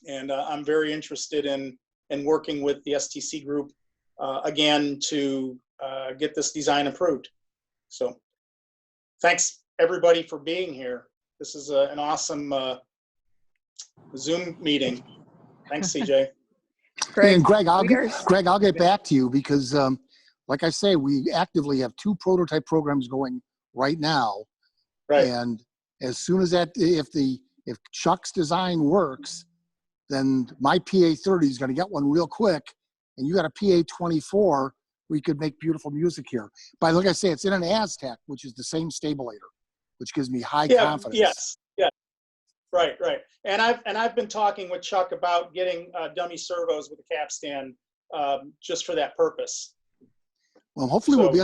Speaker 17: and I'm very interested in working with the S-TEC group again to get this design approved. So, thanks everybody for being here. This is an awesome Zoom meeting. Thanks, CJ.
Speaker 11: And Greg, I'll get back to you because, like I say, we actively have 2 prototype programs going right now.
Speaker 17: Right.
Speaker 11: And as soon as if Chuck's design works, then my PA-30 is going to get one real quick, and you got a PA-24. We could make beautiful music here. But like I say, it's in an S-TEC, which is the same stabulator, which gives me high confidence.
Speaker 17: Yes. Right. And I've been talking with Chuck about getting dummy servos with a capstan just for that purpose.
Speaker 11: Well, hopefully we'll be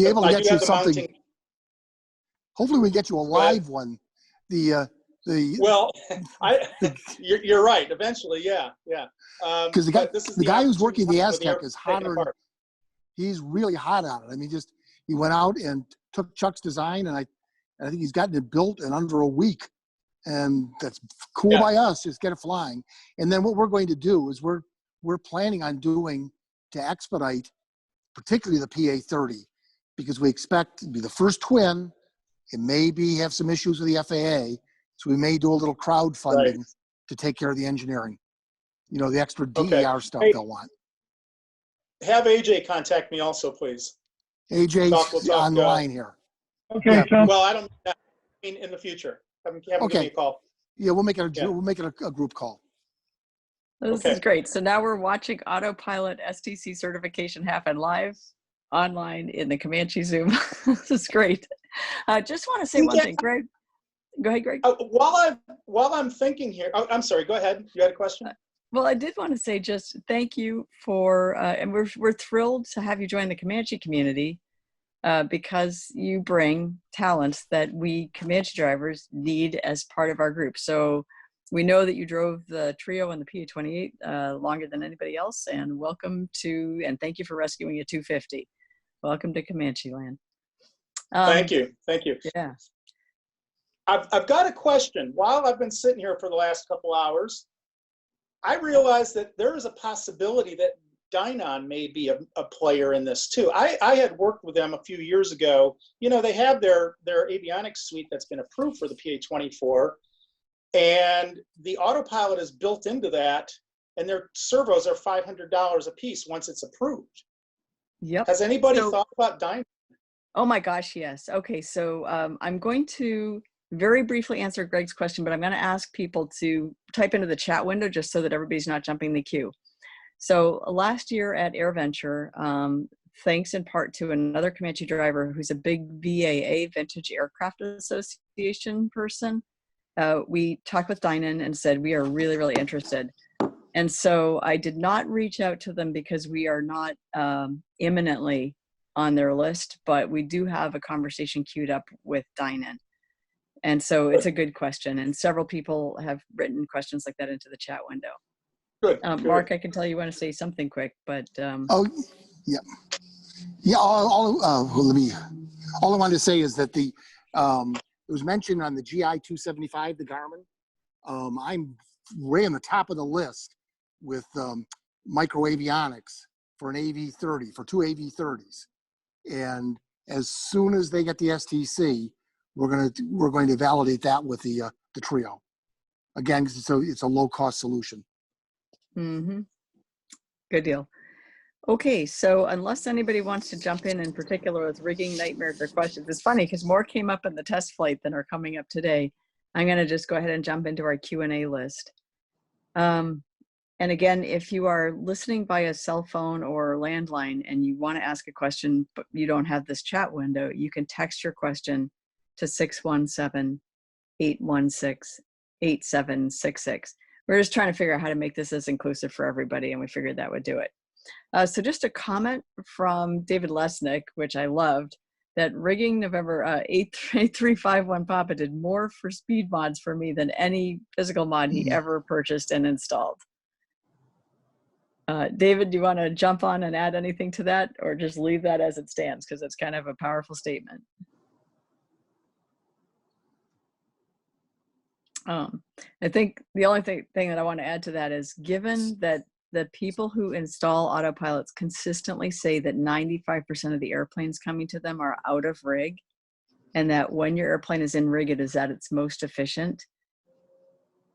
Speaker 11: able to get you something.
Speaker 17: Mounting.
Speaker 11: Hopefully we get you a live one.
Speaker 17: Well, you're right. Eventually, yeah.
Speaker 11: Because the guy who's working the S-TEC is hotter. He's really hot on it. I mean, he went out and took Chuck's design, and I think he's gotten it built in under a week. And that's cool by us. Just get it flying. And then what we're going to do is we're planning on doing to expedite, particularly the PA-30, because we expect to be the first twin. It may have some issues with the FAA, so we may do a little crowdfunding to take care of the engineering. you know, the extra
Speaker 17: Okay.
Speaker 11: DER stuff
Speaker 17: Hey,
Speaker 11: they'll want.
Speaker 17: have AJ contact me also, please.
Speaker 11: AJ's
Speaker 17: We'll talk,
Speaker 11: on the line here.
Speaker 15: Okay,
Speaker 11: Yeah.
Speaker 15: Tom.
Speaker 17: Well, I don't I mean in the future. Have him give me
Speaker 11: Okay.
Speaker 17: a call.
Speaker 11: Yeah, we'll make it
Speaker 17: Yeah.
Speaker 11: a group call.
Speaker 1: This is great. So now we're watching Autopilot STC certification happen live online in the Comanche Zoom. This is great. I just want to say one thing, Greg. Go ahead, Greg.
Speaker 17: While I'm thinking here, I'm sorry. Go ahead. You had a question?
Speaker 1: Well, I did want to say just thank you for, and we're thrilled to have you join the Comanche community because you bring talents that we Comanche drivers need as part of our group. So we know that you drove the Trio and the PA28 longer than anybody else, and welcome to, and thank you for rescuing a 250. Welcome to Comanche land.
Speaker 17: Thank you. Thank you.
Speaker 1: Yeah.
Speaker 17: I've got a question. While I've been sitting here for the last couple hours, I realized that there is a possibility that Dynon may be a player in this too. I had worked with them a few years ago. You know, they have their avionics suite that's been approved for the PA24, and the Autopilot is built into that, and their servos are $500 a piece once it's approved.
Speaker 1: Yep.
Speaker 17: Has anybody thought about Dynon?
Speaker 1: Oh my gosh, yes. Okay, so I'm going to very briefly answer Greg's question, but I'm going to ask people to type into the chat window just so that everybody's not jumping the queue. So last year at AirVenture, thanks in part to another Comanche driver who's a big VAA, Vintage Aircraft Association person, we talked with Dynon and said, we are really, really interested. And so I did not reach out to them because we are not imminently on their list, but we do have a conversation queued up with Dynon. And so it's a good question. And several people have written questions like that into the chat window.
Speaker 17: Good.
Speaker 1: Mark, I can tell you want to say something quick, but.
Speaker 11: Oh, yeah. Yeah, all I wanted to say is that it was mentioned on the GI 275, the Garmin. I'm way on the top of the list with micro avionics for an AV30, for 2 AV30s. And as soon as they get the STC, we're going to validate that with the Trio. Again, because it's a low cost solution.
Speaker 1: Mm-hmm. Good deal. Okay, so unless anybody wants to jump in particular with rigging nightmares or questions, it's funny because more came up in the test flight than are coming up today. I'm going to just go ahead and jump into our Q&A list. And again, if you are listening via cell phone or landline and you want to ask a question, but you don't have this chat window, you can text your question to 617-816-8766. We're just trying to figure out how to make this as inclusive for everybody, and we figured that would do it. So just a comment from David Lesnick, which I loved, that rigging November 8351 Papa did more for speed mods for me than any physical mod he ever purchased and installed. David, do you want to jump on and add anything to that, or just leave that as it stands? Because it's kind of a powerful statement. I think the only thing that I want to add to that is, given that the people who install autopilots consistently say that 95% of the airplanes coming to them are out of rig, and that when your airplane is in rig, it is at its most efficient.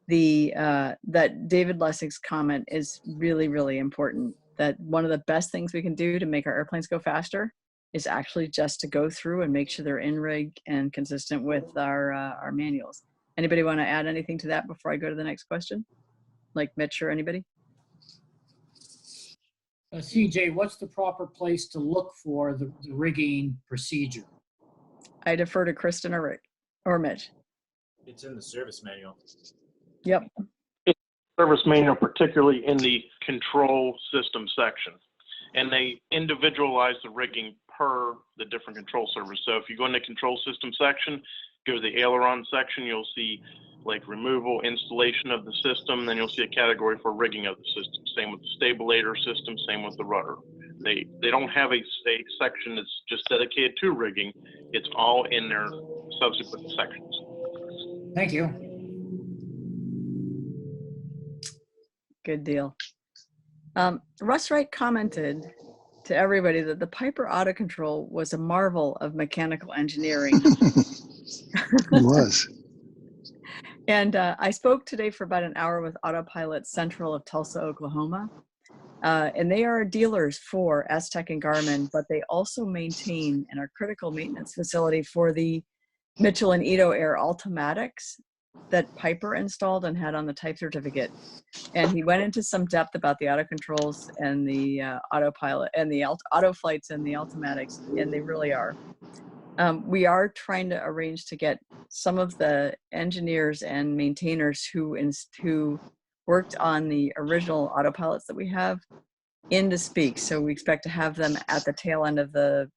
Speaker 1: That David Lessing's comment is really, really important. That one of the best things we can do to make our airplanes go faster is actually just to go through and make sure they're in rig and consistent with our manuals. Anybody want to add anything to that before I go to the next question? Like Mitch or anybody?
Speaker 18: CJ, what's the proper place to look for the rigging procedure?
Speaker 1: I defer to Kristen or Rick or Mitch.
Speaker 19: It's in the service manual.
Speaker 1: Yep.
Speaker 3: Service manual, particularly in the control system section. And they individualize the rigging per the different control servers. So if you go in the control system section, go to the aileron section, you'll see like removal, installation of the system, then you'll see a category for rigging of the system. Same with the stabilator system, same with the rudder. They don't have a section that's just dedicated to rigging. It's all in their subsequent sections.
Speaker 18: Thank you.
Speaker 1: Good deal. Russ Wright commented to everybody that the Piper AutoControl was a marvel of mechanical engineering.
Speaker 11: It was.
Speaker 1: And I spoke today for about an hour with Autopilot Central of Tulsa, Oklahoma. And they are dealers for S-TEC and Garmin, but they also maintain and are critical maintenance facility for the Mitchell and Ito Air Altimatics that Piper installed and had on the type certificate. And he went into some depth about the auto controls and the Autopilot and the auto flights and the Altimatics, and they really are. We are trying to arrange to get some of the engineers and maintainers who worked on the original Autopilots that we have in to speak. So we expect to have them at the tail end of the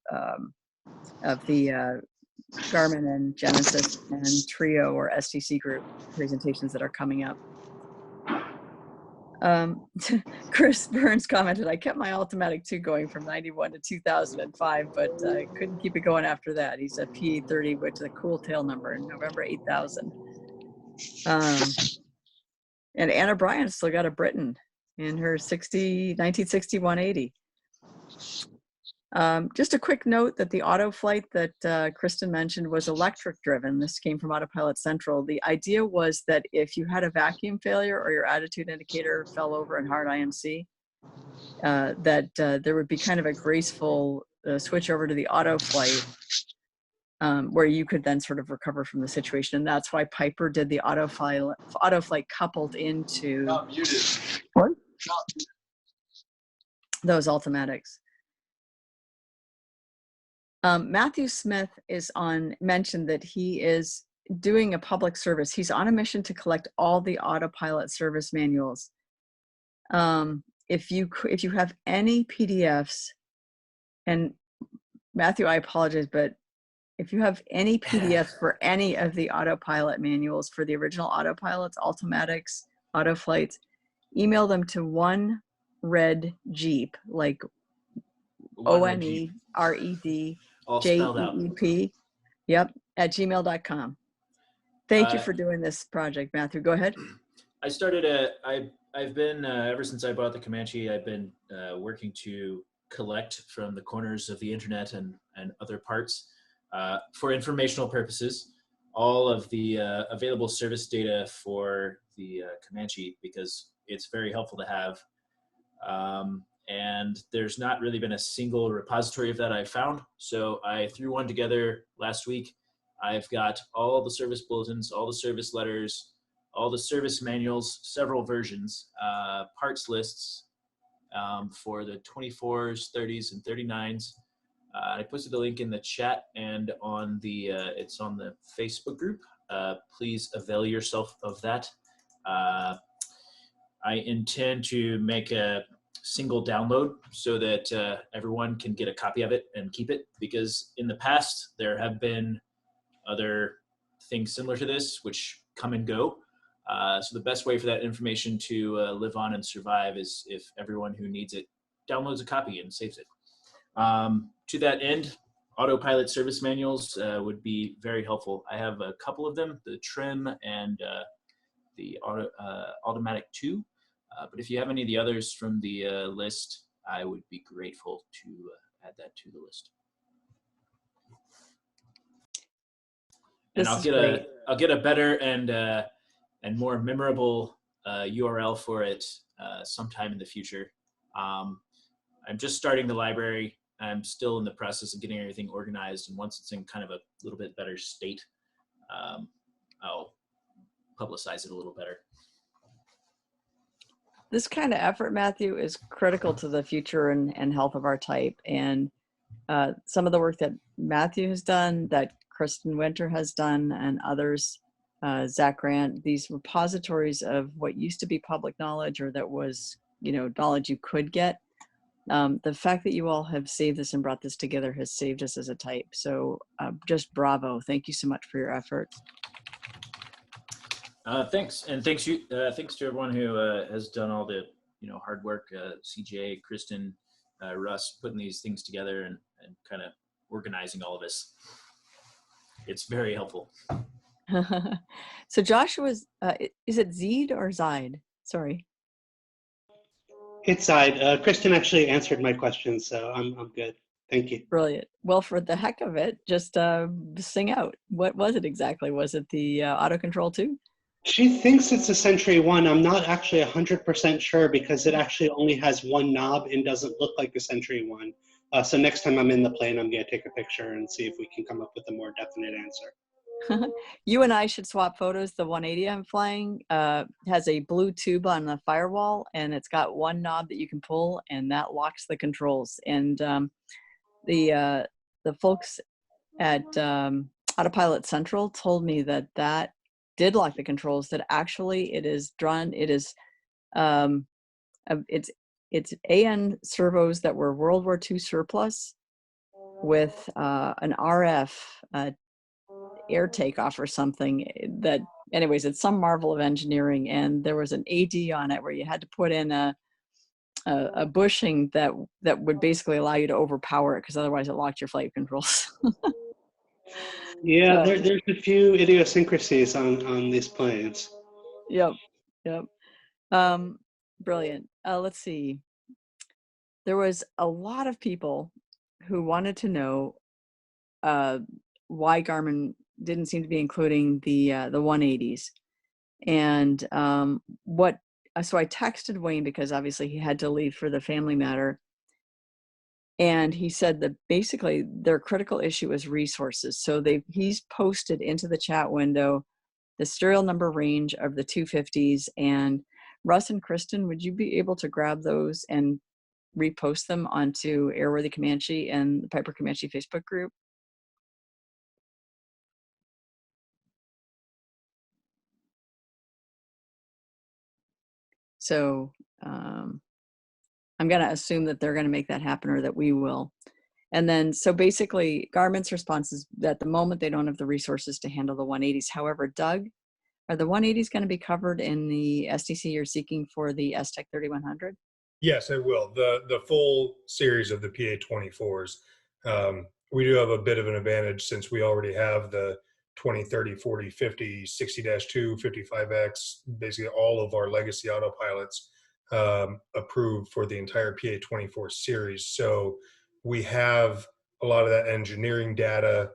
Speaker 1: Garmin and Genesys and Trio or S-TEC group presentations that are coming up. Chris Burns commented, I kept my Altimatic 2 going from 91 to 2005, but I couldn't keep it going after that. He's a P830, which is a cool tail number, in November 8000. And Anna Bryan still got a Britain in her 1961 80. Just a quick note that the auto flight that Kristen mentioned was electric driven. This came from Autopilot Central. The idea was that if you had a vacuum failure or your attitude indicator fell over in hard IMC, that there would be kind of a graceful switch over to the auto flight where you could then sort of recover from the situation. And that's why Piper did the auto flight coupled into those Altimatics. Matthew Smith mentioned that he is doing a public service. He's on a mission to collect all the Autopilot service manuals. If you have any PDFs, and Matthew, I apologize, but if you have any PDFs for any of the Autopilot manuals for the original Autopilots, Altimatics, Autoflights, email them to one red Jeep, like ONERED JEEP, yep, at gmail.com. Thank you for doing this project, Matthew. Go ahead.
Speaker 19: I started I've been, ever since I bought the Comanche, I've been working to collect from the corners of the internet and other parts for informational purposes, all of the available service data for the Comanche, because it's very helpful to have. And there's not really been a single repository of that I found. So I threw one together last week. I've got all the service bulletins, all the service letters, all the service manuals, several versions, parts lists for the 24s, 30s, and 39s. I posted the link in the chat and on the, it's on the Facebook group. Please avail yourself of that. I intend to make a single download so that everyone can get a copy of it and keep it, because in the past there have been other things similar to this which come and go. So the best way for that information to live on and survive is if everyone who needs it downloads a copy and saves it. To that end, Autopilot service manuals would be very helpful. I have a couple of them, the trim and the Automatic 2. But if you have any of the others from the list, I would be grateful to add that to the list. And I'll get a better and more memorable URL for it sometime in the future. I'm just starting the library. I'm still in the process of getting everything organized, and once it's in kind of a little bit better state, I'll publicize it a little better.
Speaker 1: This kind of effort, Matthew, is critical to the future and health of our type. And some of the work that Matthew has done, that Kristen Winters has done, and others, Zach Grant, these repositories of what used to be public knowledge, or that was, knowledge you could get. The fact that you all have saved this and brought this together has saved us as a type. So just bravo. Thank you so much for your effort.
Speaker 19: Thanks, and thanks to everyone who has done all the hard work. CJ, Kristen, Russ, putting these things together and kind of organizing all of this. It's very helpful.
Speaker 1: So Joshua's, is it Zed or Zide? Sorry.
Speaker 20: It's Zide. Kristen actually answered my question, so I'm good. Thank you.
Speaker 1: Brilliant. Well, for the heck of it, just sing out. What was it exactly? Was it the AutoControl 2?
Speaker 20: She thinks it's a Century 1. I'm not actually 100% sure because it actually only has one knob and doesn't look like a Century 1. So next time I'm in the plane, I'm going to take a picture and see if we can come up with a more definite answer.
Speaker 1: You and I should swap photos. The 180 I'm flying has a blue tube on the firewall, and it's got one knob that you can pull, and that locks the controls. And the folks at Autopilot Central told me that that did lock the controls. That actually it is drawn. It is it's AN servos that were World War II surplus with an RF air takeoff or something. That, anyways, it's some marvel of engineering. And there was an AD on it where you had to put in a bushing that would basically allow you to overpower it, because otherwise it locked your flight controls.
Speaker 20: Yeah, there's a few idiosyncrasies on these planes.
Speaker 1: Yep. Brilliant. Let's see. There was a lot of people who wanted to know why Garmin didn't seem to be including the 180s, and so I texted Wayne, because obviously he had to leave for the family matter. And he said that basically their critical issue is resources. So he's posted into the chat window the serial number range of the 250s. And Russ and Kristen, would you be able to grab those and repost them onto Airworthy Comanche and the Piper Comanche Facebook group? So I'm going to assume that they're going to make that happen, or that we will. And then, so basically, Garmin's response is that at the moment they don't have the resources to handle the 180s. However, Doug, are the 180s going to be covered in the STC you're seeking for the S-TEC 3100?
Speaker 14: Yes, it will. The full series of the PA24s. We do have a bit of an advantage since we already have the 20, 30, 40, 50, 60-2, 55X, basically all of our legacy autopilots approved for the entire PA24 series. So we have a lot of that engineering data,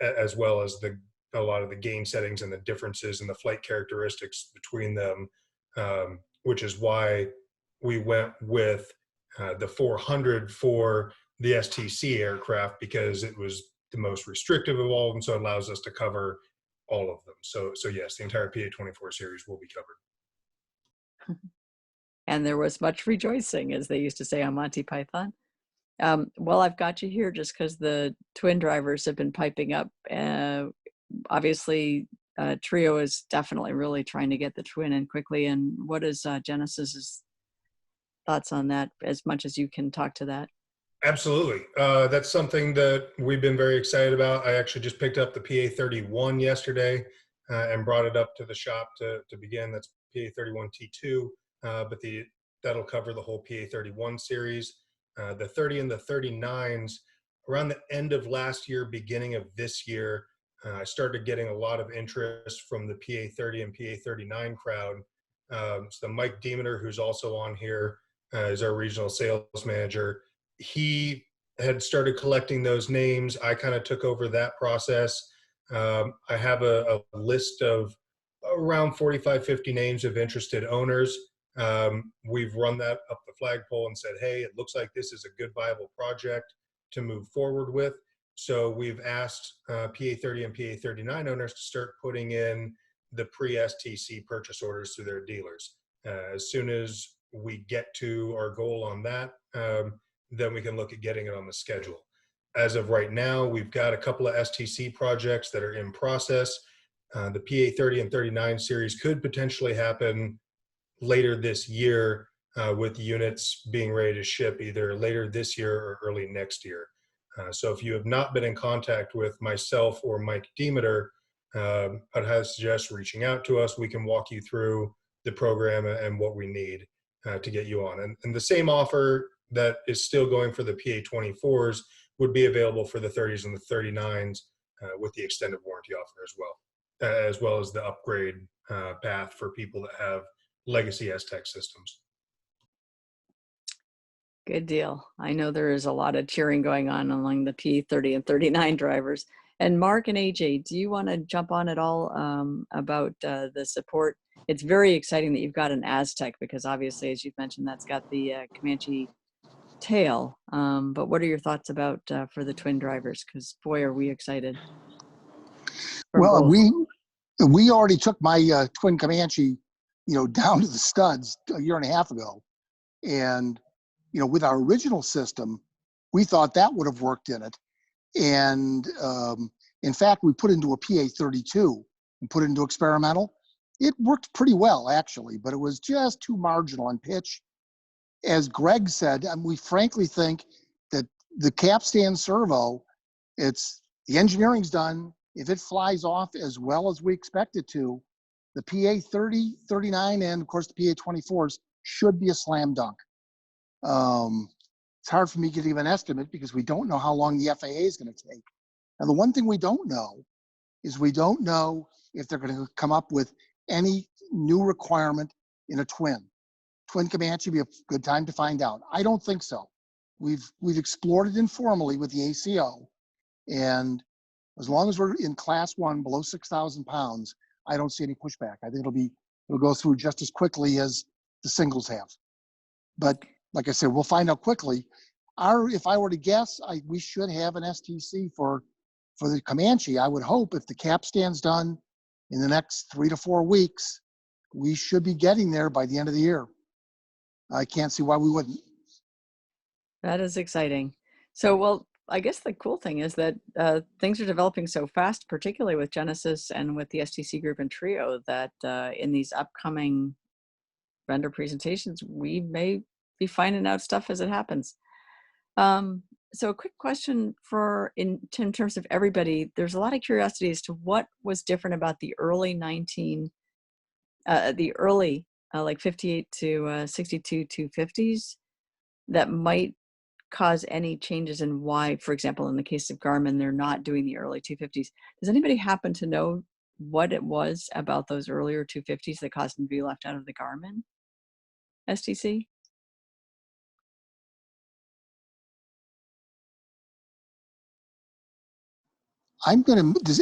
Speaker 14: as well as a lot of the gain settings and the differences in the flight characteristics between them, which is why we went with the 400 for the STC aircraft, because it was the most restrictive of all of them, so it allows us to cover all of them. So yes, the entire PA24 series will be covered.
Speaker 1: And there was much rejoicing, as they used to say on Monty Python. Well, I've got you here just because the twin drivers have been piping up. Obviously, Trio is definitely really trying to get the twin in quickly. And what is Genesys's thoughts on that, as much as you can talk to that?
Speaker 14: Absolutely. That's something that we've been very excited about. I actually just picked up the PA31 yesterday and brought it up to the shop to begin. That's PA31T2, but that'll cover the whole PA31 series. The 30 and the 39s, around the end of last year, beginning of this year, I started getting a lot of interest from the PA30 and PA39 crowd. So Mike Demeter, who's also on here, is our regional sales manager. He had started collecting those names. I kind of took over that process. I have a list of around 45, 50 names of interested owners. We've run that up the flagpole and said, hey, it looks like this is a good viable project to move forward with. So we've asked PA30 and PA39 owners to start putting in the pre-STC purchase orders to their dealers. As soon as we get to our goal on that, then we can look at getting it on the schedule. As of right now, we've got a couple of STC projects that are in process. The PA30 and 39 series could potentially happen later this year, with units being ready to ship either later this year or early next year. So if you have not been in contact with myself or Mike Demeter, I'd suggest reaching out to us. We can walk you through the program and what we need to get you on. And the same offer that is still going for the PA24s would be available for the 30s and the 39s with the extended warranty offer as well as the upgrade path for people that have legacy S-TEC systems.
Speaker 1: Good deal. I know there is a lot of cheering going on among the P30 and 39 drivers. And Mark and AJ, do you want to jump on at all about the support? It's very exciting that you've got an S-TEC because obviously, as you've mentioned, that's got the Comanche tail. But what are your thoughts about for the twin drivers? Because boy, are we excited.
Speaker 11: Well, we already took my twin Comanche, down to the studs a year and a half ago. And, with our original system, we thought that would have worked in it. And in fact, we put into a PA32 and put it into experimental. It worked pretty well, actually, but it was just too marginal on pitch. As Greg said, we frankly think that the capstan servo, the engineering's done. If it flies off as well as we expect it to, the PA30, 39, and of course the PA24s should be a slam dunk. It's hard for me to give an estimate because we don't know how long the FAA is going to take. And the one thing we don't know is we don't know if they're going to come up with any new requirement in a twin. Twin Comanche would be a good time to find out. I don't think so. We've explored it informally with the ACO, and as long as we're in class 1 below 6,000 pounds, I don't see any pushback. I think it'll go through just as quickly as the singles have. But like I said, we'll find out quickly. If I were to guess, we should have an STC for the Comanche. I would hope if the capstan's done in the next 3 to 4 weeks, we should be getting there by the end of the year. I can't see why we wouldn't.
Speaker 1: That is exciting. So, well, I guess the cool thing is that things are developing so fast, particularly with Genesys and with the STC group and Trio, that in these upcoming vendor presentations, we may be finding out stuff as it happens. So a quick question in terms of everybody, there's a lot of curiosity as to what was different about the early like 58 to 62 250s that might cause any changes in why, for example, in the case of Garmin, they're not doing the early 250s. Does anybody happen to know what it was about those earlier 250s that caused them to be left out of the Garmin STC?
Speaker 11: Does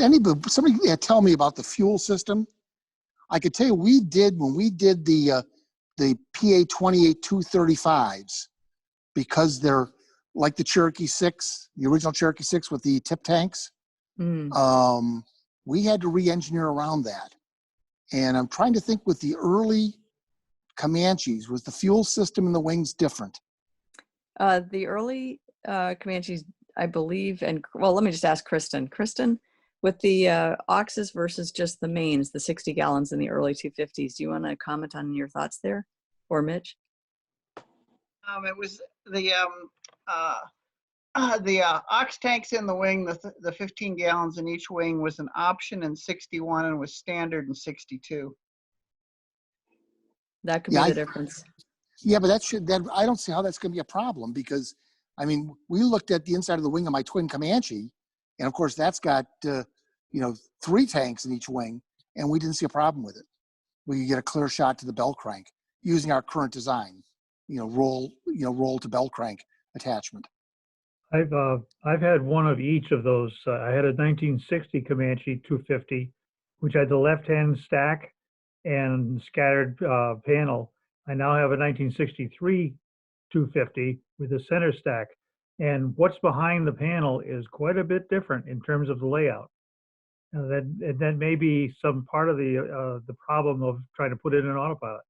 Speaker 11: somebody tell me about the fuel system? I could tell you when we did the PA28 235s, because they're like the Cherokee 6, the original Cherokee 6 with the tip tanks. We had to re-engineer around that. And I'm trying to think with the early Comanches, was the fuel system in the wings different?
Speaker 1: The early Comanches, I believe, let me just ask Kristen. Kristen, with the oxes versus just the mains, the 60 gallons in the early 250s, do you want to comment on your thoughts there? Or Mitch?
Speaker 4: It was the ox tanks in the wing, the 15 gallons in each wing was an option in 61 and was standard in 62.
Speaker 1: That could be the difference.
Speaker 11: Yeah, but I don't see how that's going to be a problem because, we looked at the inside of the wing of my twin Comanche, and of course that's got 3 tanks in each wing, and we didn't see a problem with it. We could get a clear shot to the bell crank using our current design, roll to bell crank attachment.
Speaker 2: I've had one of each of those. I had a 1960 Comanche 250, which had the left-hand stack and scattered panel. I now have a 1963 250 with a center stack. And what's behind the panel is quite a bit different in terms of the layout. That may be some part of the problem of trying to put it in an autopilot.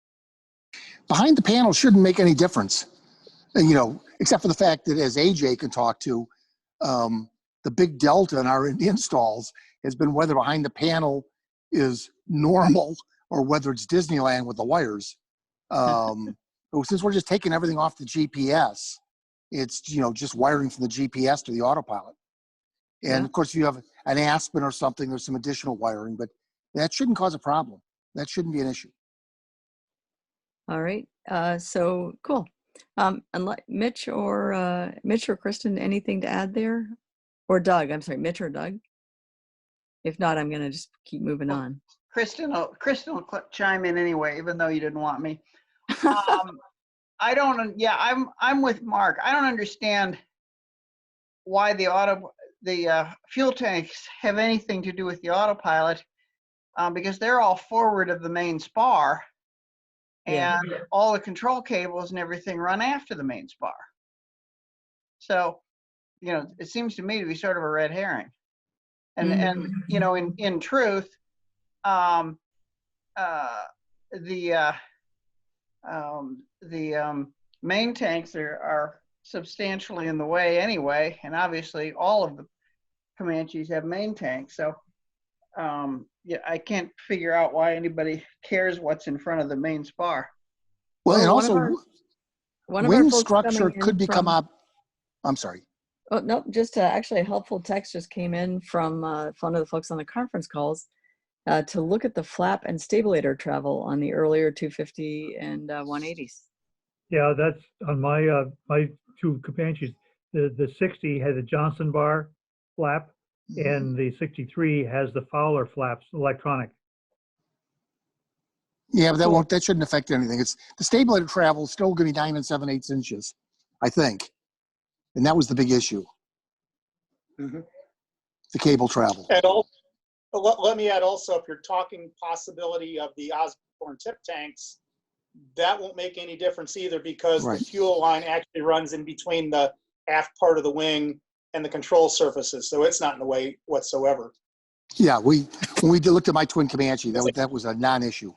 Speaker 11: Behind the panel shouldn't make any difference, except for the fact that, as AJ can talk to, the big delta in our installs has been whether behind the panel is normal or whether it's Disneyland with the wires. Since we're just taking everything off the GPS, it's just wiring from the GPS to the autopilot. And of course, if you have an Aspen or something, there's some additional wiring, but that shouldn't cause a problem. That shouldn't be an issue.
Speaker 1: All right. So cool. And Mitch or Kristen, anything to add there? Or Doug? I'm sorry, Mitch or Doug? If not, I'm going to just keep moving on.
Speaker 4: Kristen will chime in anyway, even though you didn't want me. I don't, yeah, I'm with Mark. I don't understand why the fuel tanks have anything to do with the autopilot, because they're all forward of the main spar,
Speaker 1: Yeah.
Speaker 4: and all the control cables and everything run after the main spar. So, you know, it seems to me to be sort of a red herring. And you know, in truth, the main tanks are substantially in the way anyway, and obviously all of the Comanches have main tanks. So yeah, I can't figure out why anybody cares what's in front of the main spar.
Speaker 11: Well, and
Speaker 1: one
Speaker 11: also,
Speaker 1: of our
Speaker 11: wing
Speaker 1: folks
Speaker 11: structure
Speaker 1: coming in
Speaker 11: could become
Speaker 1: from-
Speaker 11: up. I'm sorry.
Speaker 1: Oh, no, just actually a helpful text just came in from one of the folks on the conference calls to look at the flap and stabilator travel on the earlier 250 and 180s.
Speaker 2: Yeah, that's on my my two Comanches. The 60 has a Johnson bar flap, and the 63 has the Fowler flaps, electronic.
Speaker 11: Yeah, but that shouldn't affect anything. It's the stabilator travel is still going to be 9 7/8 inches, I think, and that was the big issue.
Speaker 17: Mm-hmm.
Speaker 11: The cable travel.
Speaker 17: And also, let me add also, if you're talking possibility of the Osborne tip tanks, that won't make any difference either, because
Speaker 11: Right.
Speaker 17: the fuel line actually runs in between the aft part of the wing and the control surfaces, so it's not in the way whatsoever.
Speaker 11: Yeah, when we looked at my twin Comanche, that was a non-issue.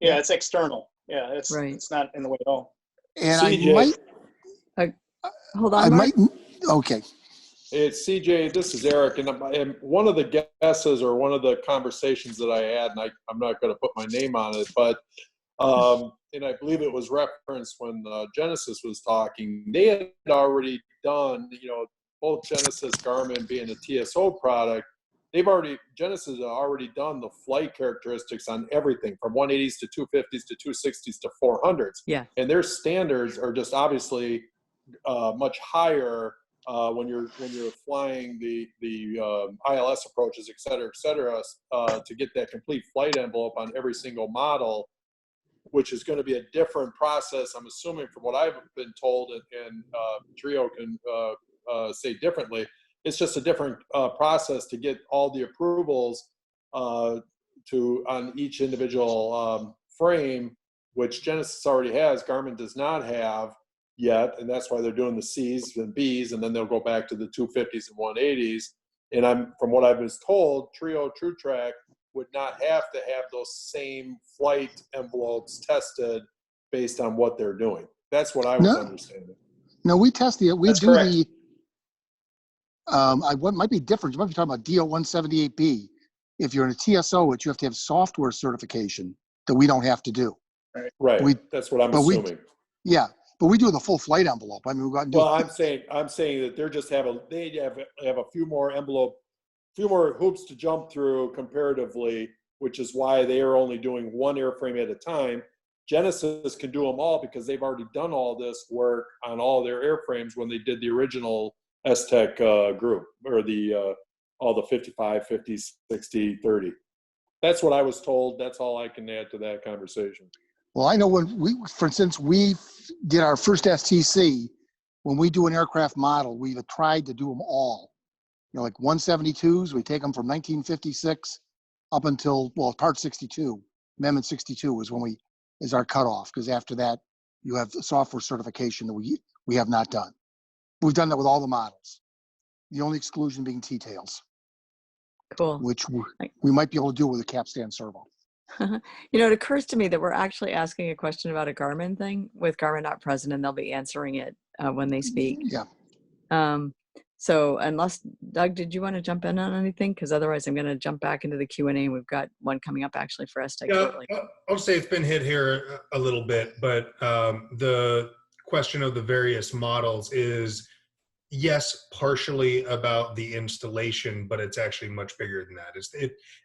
Speaker 17: Yeah, it's external. Yeah, it's
Speaker 1: right.
Speaker 17: It's not in the way at all.
Speaker 11: And
Speaker 12: CJ.
Speaker 11: I might.
Speaker 1: Hold on.
Speaker 11: I
Speaker 1: Mark.
Speaker 11: might. Okay.
Speaker 12: It's CJ, this is Eric, and one of the guesses or one of the conversations that I had, and I'm not going to put my name on it, but and I believe it was referenced when Genesys was talking. They had already done, you know, both Genesys, Garmin being a TSO product, Genesys has already done the flight characteristics on everything from 180s to 250s to 260s to 400s.
Speaker 1: Yeah.
Speaker 12: And their standards are just obviously much higher when you're flying the ILS approaches, et cetera, to get that complete flight envelope on every single model, which is going to be a different process, I'm assuming, from what I've been told, and Trio can say differently. It's just a different process to get all the approvals on each individual frame, which Genesys already has. Garmin does not have yet, and that's why they're doing the C's and B's, and then they'll go back to the 250s and 180s. And from what I was told, TruTrak would not have to have those same flight envelopes tested based on what they're doing. That's what I was understanding.
Speaker 11: No, we test the. We
Speaker 17: That's
Speaker 11: do
Speaker 17: correct.
Speaker 11: the. What might be different? You might be talking about DO-178B. If you're in a TSO, you have to have software certification that we don't have to do.
Speaker 12: Right. That's what I'm assuming.
Speaker 11: Yeah, but we do the full flight envelope. I mean, we got to do.
Speaker 12: Well, I'm saying that they're just have a few more hoops to jump through comparatively, which is why they are only doing one airframe at a time. Genesys can do them all because they've already done all this work on all their airframes when they did the original S-TEC group, or all the 55, 50, 60, 30. That's what I was told. That's all I can add to that conversation.
Speaker 11: Well, I know for instance, we did our first STC. When we do an aircraft model, we've tried to do them all. You know, like 172s, we take them from 1956 up until, well, Part 62. Amendment 62 is our cutoff, because after that, you have software certification that we have not done. We've done that with all the models. The only exclusion being T-tails.
Speaker 1: Cool.
Speaker 11: Which we might be able to do with a capstan servo.
Speaker 1: You know, it occurs to me that we're actually asking a question about a Garmin thing with Garmin not present, and they'll be answering it when they speak.
Speaker 11: Yeah.
Speaker 1: So unless, Doug, did you want to jump in on anything? Because otherwise I'm going to jump back into the Q&A, and we've got one coming up actually for S-TEC shortly.
Speaker 14: I'll say it's been hit here a little bit, but the question of the various models is, yes, partially about the installation, but it's actually much bigger than that.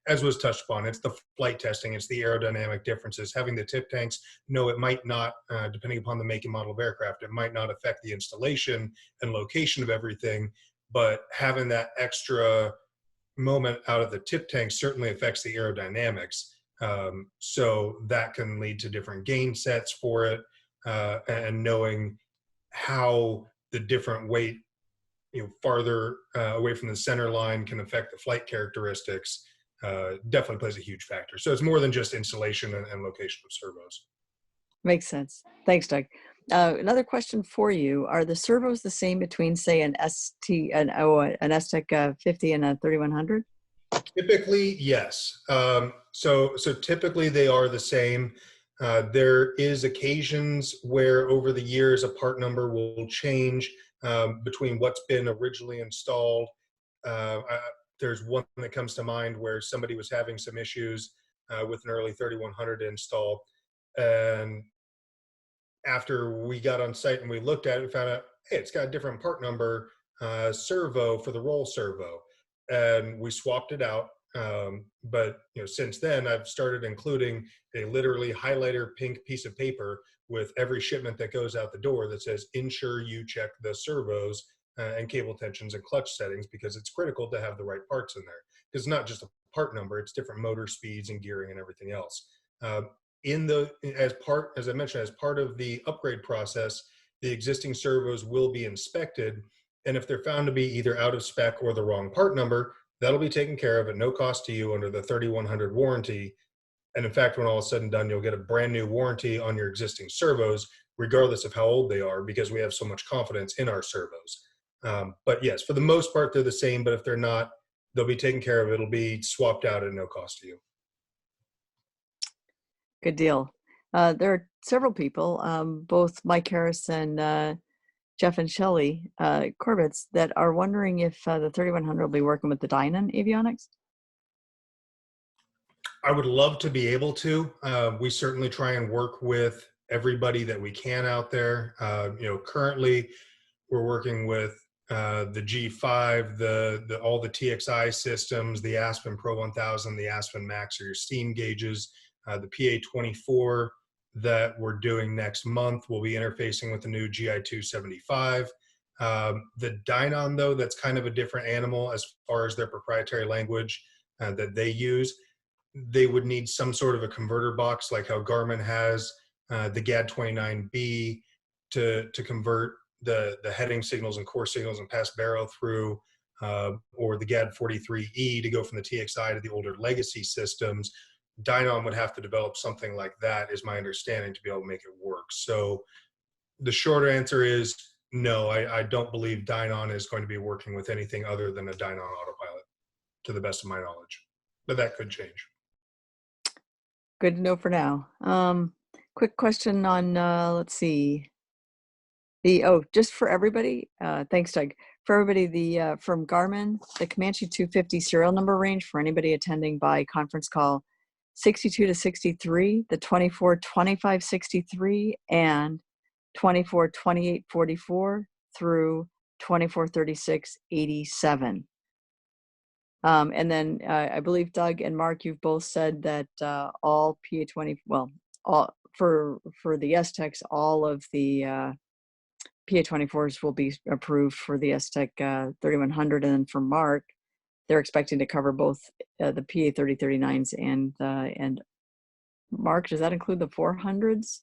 Speaker 14: As was touched upon, it's the flight testing, it's the aerodynamic differences. Having the tip tanks, no, it might not, depending upon the make and model of aircraft, it might not affect the installation and location of everything, but having that extra moment out of the tip tank certainly affects the aerodynamics. So that can lead to different gain sets for it. and knowing how the different weight, farther away from the center line can affect the flight characteristics, definitely plays a huge factor. So it's more than just installation and location of servos.
Speaker 1: Makes sense. Thanks, Doug. Another question for you. Are the servos the same between, say, an S-TEC 50 and a 3100?
Speaker 14: Typically, yes. So typically they are the same. There is occasions where over the years a part number will change between what's been originally installed. There's one that comes to mind where somebody was having some issues with an early 3100 install, and after we got on site and we looked at it, we found out, hey, it's got a different part number servo for the roll servo, and we swapped it out. But since then, I've started including a literally highlighter pink piece of paper with every shipment that goes out the door that says, ensure you check the servos and cable tensions and clutch settings, because it's critical to have the right parts in there. Because it's not just a part number, it's different motor speeds and gearing and everything else. As I mentioned, as part of the upgrade process, the existing servos will be inspected. And if they're found to be either out of spec or the wrong part number, that'll be taken care of at no cost to you under the 3100 warranty. And in fact, when all is said and done, you'll get a brand new warranty on your existing servos, regardless of how old they are, because we have so much confidence in our servos. But yes, for the most part, they're the same, but if they're not, they'll be taken care of. It'll be swapped out at no cost to you.
Speaker 1: Good deal. There are several people, both Mike Harris and Jeff and Shelley Corbetts, that are wondering if the 3100 will be working with the Dynon avionics.
Speaker 14: I would love to be able to. We certainly try and work with everybody that we can out there. Currently we're working with the G5, all the TXI systems, the Aspen Pro 1000, the Aspen Max, or your steam gauges, the PA24 that we're doing next month. We'll be interfacing with the new GI275. The Dynon, though, that's kind of a different animal as far as their proprietary language that they use. They would need some sort of a converter box, like how Garmin has the GAD29B to convert the heading signals and core signals and pass baro through, or the GAD43E to go from the TXI to the older legacy systems. Dynon would have to develop something like that, is my understanding, to be able to make it work. So the short answer is no, I don't believe Dynon is going to be working with anything other than a Dynon Autopilot, to the best of my knowledge. But that could change.
Speaker 1: Good to know for now. Quick question on, let's see. Just for everybody, thanks, Doug. For everybody, from Garmin, the Comanche 250 serial number range for anybody attending by conference call 62 to 63, the 24 25 63, and 24 28 44 through 24 36 87. And then I believe Doug and Mark, you've both said that all PA20, all for the S-TECs, all of the PA24s will be approved for the S-TEC 3100, and then for Mark, they're expecting to cover both the PA3039s and Mark, does that include the 400s?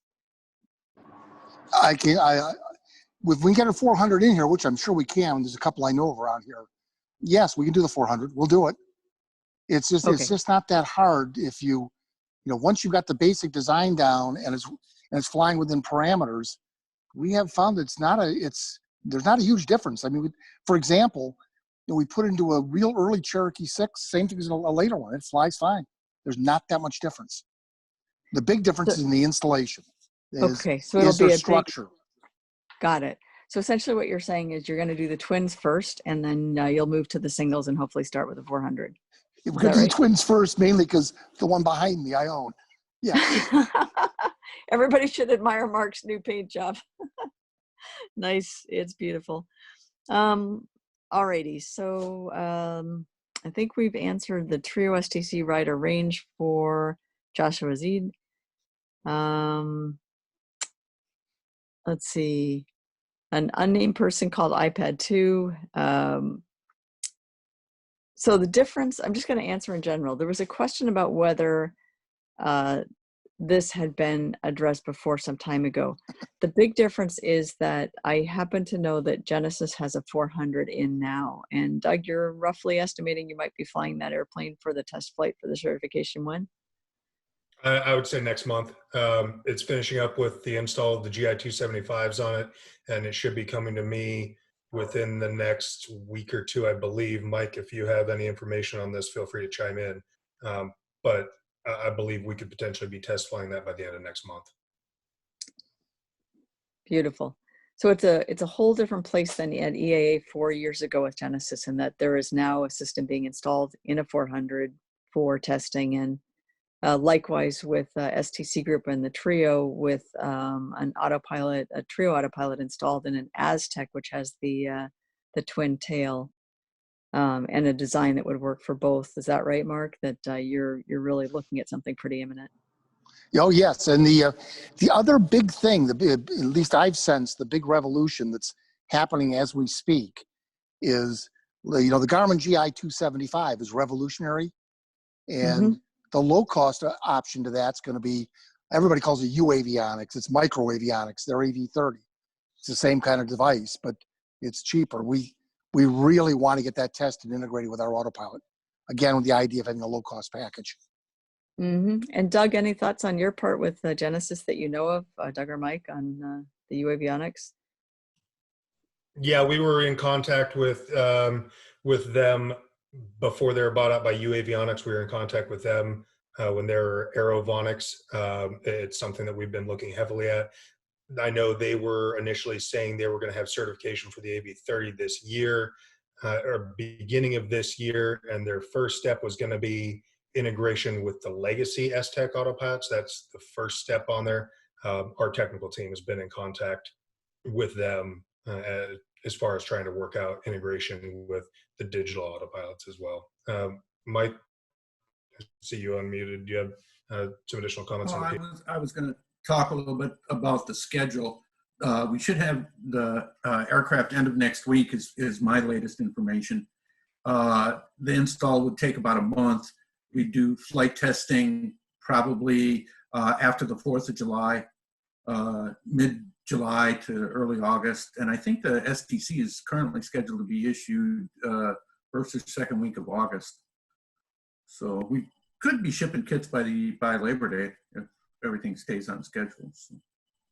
Speaker 11: If we get a 400 in here, which I'm sure we can, there's a couple I know of around here. Yes, we can do the 400. We'll do it. It's just not that hard if once you've got the basic design down and it's flying within parameters. We have found there's not a huge difference. I mean, for example, we put into a real early Cherokee 6, same thing as a later one. It flies fine. There's not that much difference. The big difference is in the installation.
Speaker 1: Okay, so it'll be a
Speaker 11: structure.
Speaker 1: Got it. So essentially what you're saying is you're going to do the twins first, and then you'll move to the singles and hopefully start with the 400.
Speaker 11: We're going to do the twins first, mainly because the one behind me I own. Yeah.
Speaker 1: Everybody should admire Mark's new paint job. Nice. It's beautiful. Alrighty. So I think we've answered the Trio STC rider range for Joshua Zeed. Let's see. An unnamed person called iPad 2. So the difference, I'm just going to answer in general. There was a question about whether this had been addressed before some time ago. The big difference is that I happen to know that Genesys has a 400 in now. And Doug, you're roughly estimating you might be flying that airplane for the test flight for the certification when?
Speaker 14: I would say next month. It's finishing up with the install of the GI 275s on it, and it should be coming to me within the next week or two, I believe. Mike, if you have any information on this, feel free to chime in. But I believe we could potentially be test flying that by the end of next month.
Speaker 1: Beautiful. So it's a whole different place than at EAA 4 years ago with Genesys, in that there is now a system being installed in a 400 for testing, and likewise with STC Group and the Trio with an Autopilot, a Trio Autopilot installed in an S-TEC, which has the twin tail. And a design that would work for both. Is that right, Mark? That you're really looking at something pretty imminent.
Speaker 11: Oh yes, and the other big thing, at least I've sensed, the big revolution that's happening as we speak, is the Garmin GI 275 is revolutionary, and the low cost option to that's going to be, everybody calls it UAvionics. It's micro avionics. They're AV30. It's the same kind of device, but it's cheaper. We really want to get that tested and integrated with our Autopilot. Again, with the idea of having a low-cost package.
Speaker 1: And Doug, any thoughts on your part with Genesys that you know of, Doug or Mike, on the UAvionics?
Speaker 14: Yeah, we were in contact with them before they were bought out by UAvionics. We were in contact with them when they were Aerovonics. It's something that we've been looking heavily at. I know they were initially saying they were going to have certification for the AV30 this year, or beginning of this year, and their first step was going to be integration with the legacy S-TEC Autopilots. That's the first step on there. Our technical team has been in contact with them as far as trying to work out integration with the digital Autopilots as well. Mike, I see you unmuted. Do you have some additional comments on the
Speaker 21: I was going to talk a little bit about the schedule. We should have the aircraft end of next week is my latest information. The install would take about a month. We do flight testing probably after the 4th of July, mid-July to early August. And I think the STC is currently scheduled to be issued first or second week of August. So we could be shipping kits by Labor Day if everything stays on schedule. So.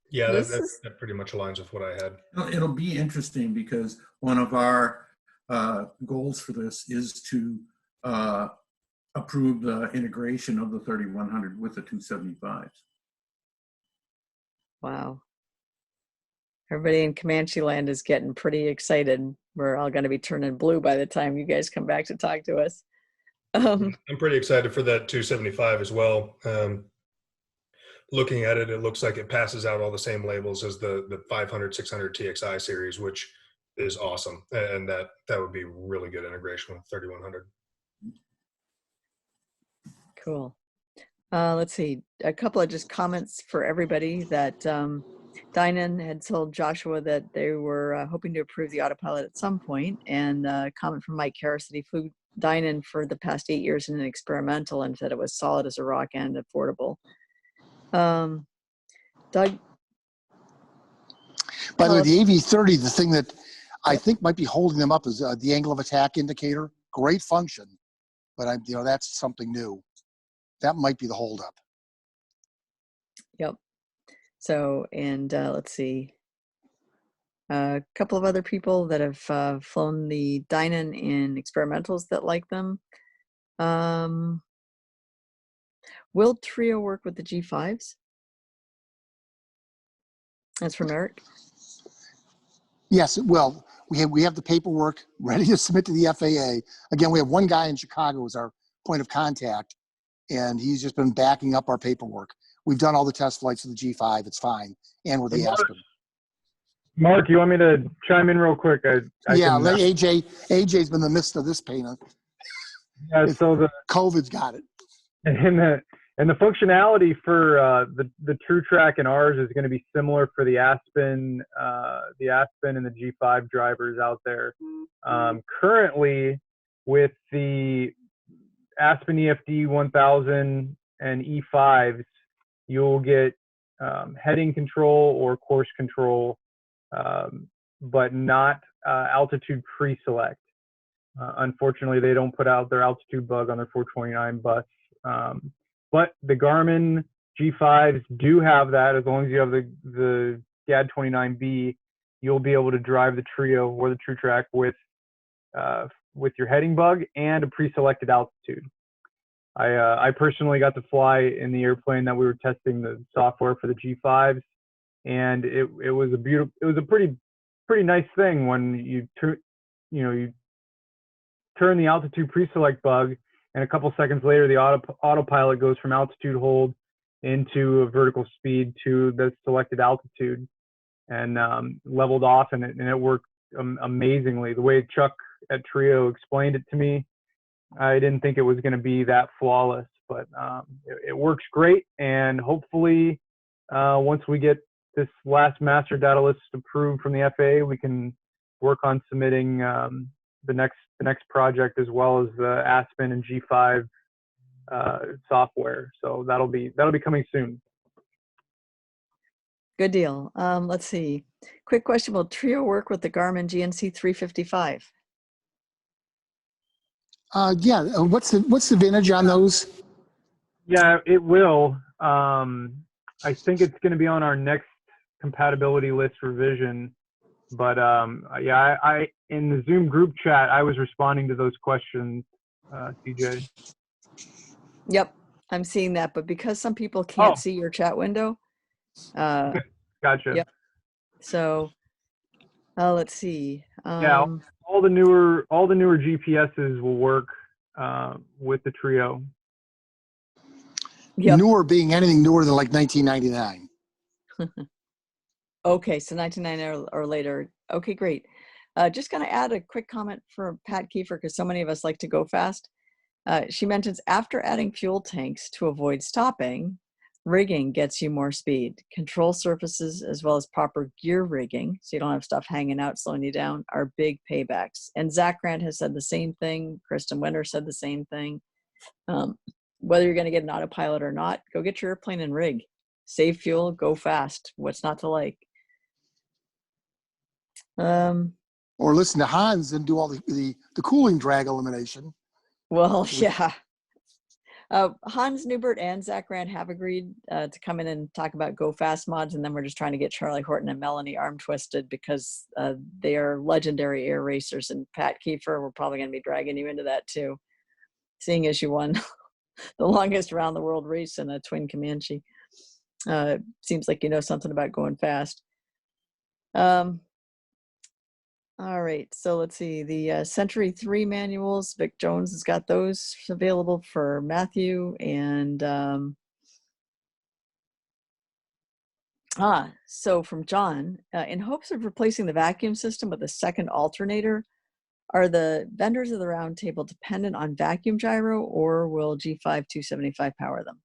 Speaker 14: Yeah, that pretty much aligns with what I had.
Speaker 21: It'll be interesting because one of our goals for this is to approve the integration of the 3100 with the 275s.
Speaker 1: Wow. Everybody in Comanche land is getting pretty excited. We're all going to be turning blue by the time you guys come back to talk to us.
Speaker 14: I'm pretty excited for that 275 as well. Looking at it, it looks like it passes out all the same labels as the 500, 600 TXI series, which is awesome. And that would be really good integration with 3100.
Speaker 1: Cool. Let's see, a couple of just comments for everybody that Dynan had told Joshua that they were hoping to approve the Autopilot at some point, and a comment from Mike Harris that he flew Dynan for the past 8 years in an experimental and said it was solid as a rock and affordable. Doug?
Speaker 11: By the way, the AV30, the thing that I think might be holding them up is the angle of attack indicator. Great function, but that's something new. That might be the holdup.
Speaker 1: Yep. So, and let's see, a couple of other people that have flown the Dynan in experimentals that like them. Will Trio work with the G5s? That's from Eric.
Speaker 11: Yes, well, we have the paperwork ready to submit to the FAA. Again, we have one guy in Chicago as our point of contact, and he's just been backing up our paperwork. We've done all the test flights with the G5. It's fine, and with the Aspen.
Speaker 15: Mark, you want me to chime in real quick?
Speaker 11: Let AJ's been the midst of this pain.
Speaker 15: Yeah, so the
Speaker 11: COVID's got it.
Speaker 15: And the functionality for the TruTrak and ours is going to be similar for the Aspen and the G5 drivers out there. Currently, with the Aspen EFD 1000 and E5s, you'll get heading control or course control, but not altitude pre-select. Unfortunately, they don't put out their altitude bug on their 429 bus. But the Garmin G5s do have that. As long as you have the GAD29B, you'll be able to drive the Trio or the TruTrak with your heading bug and a pre-selected altitude. I personally got to fly in the airplane that we were testing the software for the G5s, and it was a pretty nice thing when you turn the altitude pre-select bug, and a couple seconds later the autopilot goes from altitude hold into a vertical speed to the selected altitude, and leveled off, and it worked amazingly. The way Chuck at Trio explained it to me, I didn't think it was going to be that flawless, but it works great. And hopefully, once we get this last master data list approved from the FAA, we can work on submitting the next project, as well as the Aspen and G5 software. So that'll be coming soon.
Speaker 1: Good deal. Let's see. Quick question: will Trio work with the Garmin GNC 355?
Speaker 11: Yeah. What's the vintage on those?
Speaker 15: Yeah, it will. I think it's going to be on our next compatibility list revision. But yeah, I in the Zoom group chat, I was responding to those questions, CJ.
Speaker 1: Yep, I'm seeing that. But because some people can't see your chat window,
Speaker 15: gotcha.
Speaker 1: Yep. So let's see.
Speaker 15: Yeah, all the newer GPSs will work with the Trio.
Speaker 1: Yep.
Speaker 11: Newer being anything newer than like 1999.
Speaker 1: Okay, so 1999 or later. Okay, great. Just going to add a quick comment for Pat Kiefer, because so many of us like to go fast. She mentions after adding fuel tanks to avoid stopping, rigging gets you more speed. Control surfaces, as well as proper gear rigging, so you don't have stuff hanging out, slowing you down, are big paybacks. And Zach Grant has said the same thing. Kristen Winters said the same thing. Whether you're going to get an autopilot or not, go get your airplane and rig. Save fuel, go fast. What's not to like?
Speaker 11: Or listen to Hans and do all the cooling drag elimination.
Speaker 1: Well, yeah. Hans Newbert and Zach Grant have agreed to come in and talk about Go Fast mods, and then we're just trying to get Charlie Horton and Melanie arm twisted, because they are legendary air racers. And Pat Kiefer, we're probably going to be dragging you into that too, seeing as you won the longest around the world race in a twin Comanche. Seems like you know something about going fast. All right, so let's see. The Century 3 manuals, Vic Jones has got those available for Matthew. And so from John, in hopes of replacing the vacuum system with a second alternator, are the vendors of the roundtable dependent on vacuum gyro, or will G5 275 power them?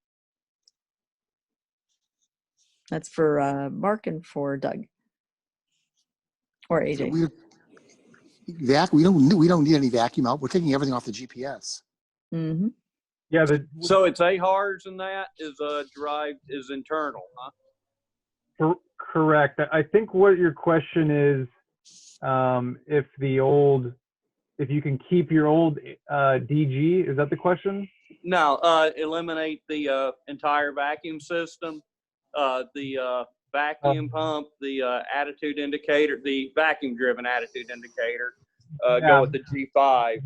Speaker 1: That's for Mark and for Doug or AJ.
Speaker 11: We don't need any vacuum out. We're taking everything off the GPS.
Speaker 1: Mm-hmm.
Speaker 15: Yeah.
Speaker 6: So it's AHRS, and that is derived is internal, huh?
Speaker 15: Correct. I think what your question is, if you can keep your old DG, is that the question?
Speaker 6: No, eliminate the entire vacuum system, the vacuum pump, the attitude indicator, the vacuum-driven attitude indicator. Go with the G5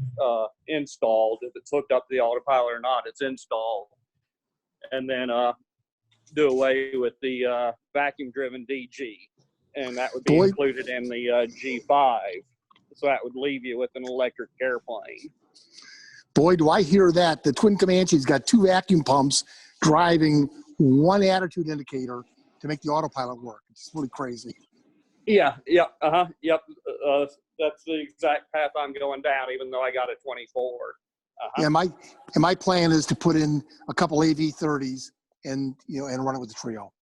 Speaker 6: installed. If it's hooked up to the autopilot or not, it's installed. And then do away with the vacuum-driven DG. And that would be included in the G5. So that would leave you with an electric airplane.
Speaker 11: Boy, do I hear that. The twin Comanche's got 2 vacuum pumps driving 1 attitude indicator to make the autopilot work. It's really crazy.
Speaker 6: Yeah, yep. That's the exact path I'm going down, even though I got a 24.
Speaker 11: Yeah, my plan is to put in a couple AV30s and run it with the Trio.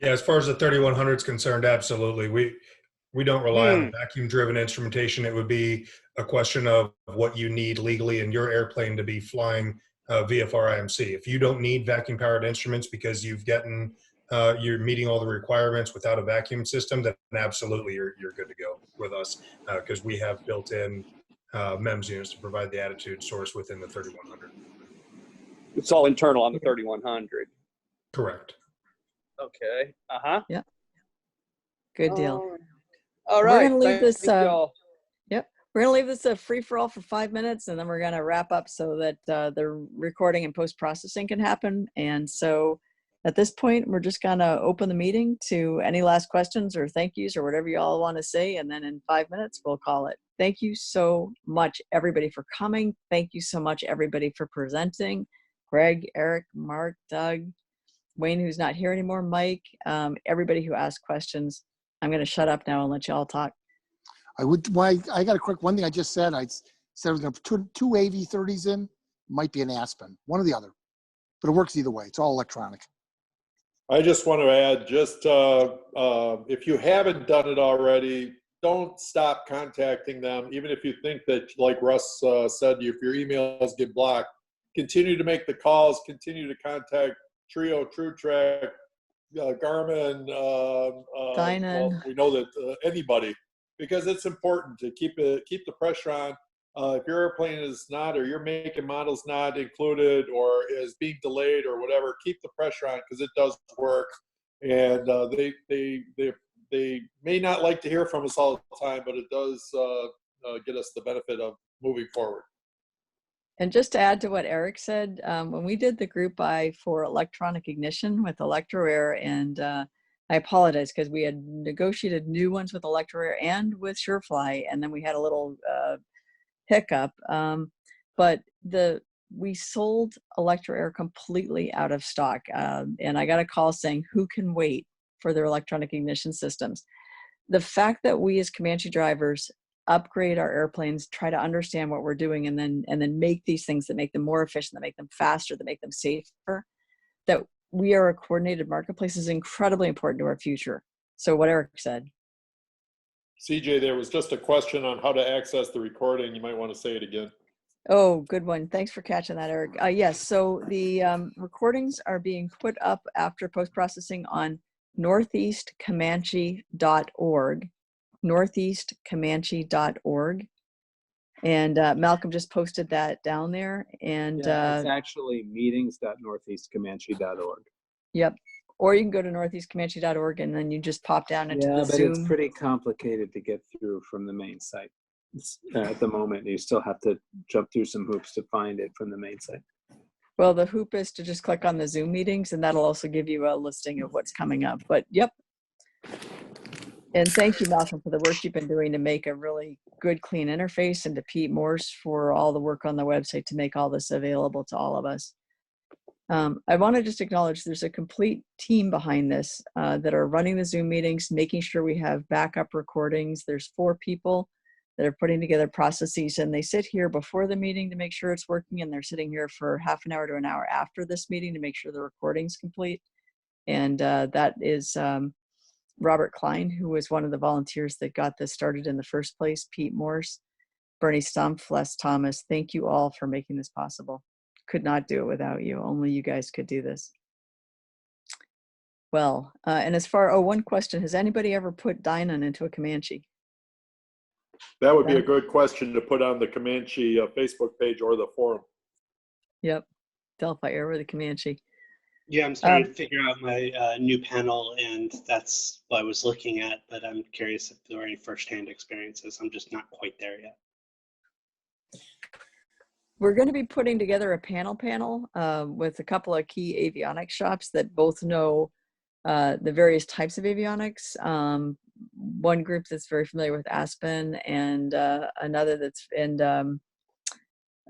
Speaker 14: Yeah, as far as the 3100 is concerned, absolutely. We don't rely on vacuum-driven instrumentation. It would be a question of what you need legally in your airplane to be flying VFR IMC. If you don't need vacuum powered instruments because you're meeting all the requirements without a vacuum system, then absolutely you're good to go with us, because we have built in MEMS units to provide the attitude source within the 3100.
Speaker 6: It's all internal on the 3100.
Speaker 14: Correct.
Speaker 6: Okay.
Speaker 1: Yeah. Good deal.
Speaker 6: All
Speaker 1: We're
Speaker 6: right.
Speaker 1: gonna leave this.
Speaker 6: Thank y'all.
Speaker 1: Yep. We're gonna leave this a free for all for 5 minutes, and then we're gonna wrap up so that the recording and post processing can happen. And so, at this point, we're just gonna open the meeting to any last questions or thank yous or whatever you all want to say, and then in 5 minutes we'll call it. Thank you so much, everybody, for coming. Thank you so much, everybody, for presenting. Greg, Eric, Mark, Doug, Wayne, who's not here anymore, Mike, everybody who asked questions. I'm going to shut up now and let you all talk.
Speaker 11: I got a quick one thing I just said. I said I was going to put two AV30s in. Might be an Aspen, one or the other, but it works either way. It's all electronic.
Speaker 12: I just want to add, just if you haven't done it already, don't stop contacting them. Even if you think that, like Russ said, if your emails get blocked, continue to make the calls, continue to contact Trio, TruTrak, Garmin, well, we know that anybody, because it's important to keep the pressure on. If your airplane is not, or your make and model's not included, or is being delayed, or whatever, keep the pressure on, because it does work. And they may not like to hear from us all the time, but it does get us the benefit of moving forward.
Speaker 1: And just to add to what Eric said, when we did the group buy for electronic ignition with ElectroAir, and I apologize because we had negotiated new ones with ElectroAir and with SureFly, and then we had a little hiccup. But we sold ElectroAir completely out of stock, and I got a call saying, who can wait for their electronic ignition systems? The fact that we as Comanche drivers upgrade our airplanes, try to understand what we're doing, and then make these things that make them more efficient, that make them faster, that make them safer, that we are a coordinated marketplace is incredibly important to our future. So what Eric said.
Speaker 12: CJ, there was just a question on how to access the recording. You might want to say it again.
Speaker 1: Oh, good one. Thanks for catching that, Eric. Yes, so the recordings are being put up after post-processing on northeastcomanche.org. northeastcomanche.org, and Malcolm just posted that down there. And
Speaker 5: yeah, it's actually meetings.northeastcomanche.org.
Speaker 1: Yep, or you can go to northeastcomanche.org and then you just pop down into the Zoom.
Speaker 5: It's pretty complicated to get through from the main site. At the moment, you still have to jump through some hoops to find it from the main site.
Speaker 1: Well, the hoop is to just click on the Zoom meetings, and that'll also give you a listing of what's coming up. But yep. And thank you, Malcolm, for the work you've been doing to make a really good, clean interface, and to Pete Morse for all the work on the website to make all this available to all of us. I want to just acknowledge there's a complete team behind this that are running the Zoom meetings, making sure we have backup recordings. There's 4 people that are putting together processes, and they sit here before the meeting to make sure it's working, and they're sitting here for half an hour to an hour after this meeting to make sure the recording's complete. And that is Robert Klein, who was one of the volunteers that got this started in the first place, Pete Morse, Bernie Stumpf, Les Thomas. Thank you all for making this possible. Could not do it without you. Only you guys could do this. Well, and as far, one question, has anybody ever put Dynon into a Comanche?
Speaker 12: That would be a good question to put on the Comanche Facebook page or the forum.
Speaker 1: Yep, Delphi Air with the Comanche.
Speaker 20: Yeah, I'm starting to figure out my new panel, and that's what I was looking at, but I'm curious if there are any firsthand experiences. I'm just not quite there yet.
Speaker 1: We're going to be putting together a panel with a couple of key avionics shops that both know the various types of avionics. One group that's very familiar with Aspen, and another that's,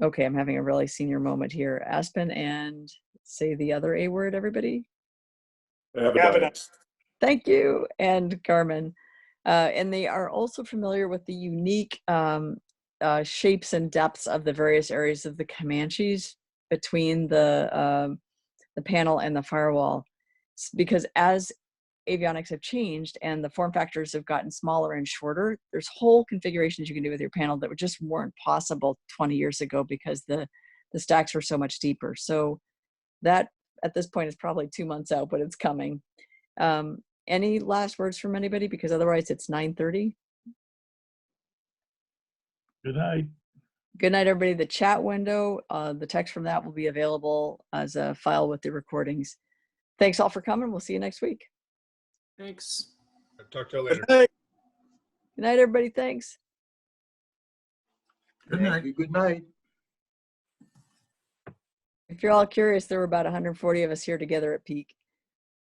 Speaker 1: okay, I'm having a really senior moment here. Aspen and say the other A word, everybody.
Speaker 12: Avionics.
Speaker 1: Thank you, and Garmin. And they are also familiar with the unique shapes and depths of the various areas of the Comanches between the panel and the firewall. Because as avionics have changed and the form factors have gotten smaller and shorter, there's whole configurations you can do with your panel that just weren't possible 20 years ago because the the stacks were so much deeper. So that at this point is probably 2 months out, but it's coming. Any last words from anybody? Because otherwise it's 9:30.
Speaker 2: Good night.
Speaker 1: Good night, everybody. The chat window, the text from that will be available as a file with the recordings. Thanks all for coming. We'll see you next week.
Speaker 19: Thanks.
Speaker 14: Talk to you later.
Speaker 1: Good night, everybody. Thanks.
Speaker 21: Good night.
Speaker 17: Good night.
Speaker 1: If you're all curious, there were about 140 of us here together at peak.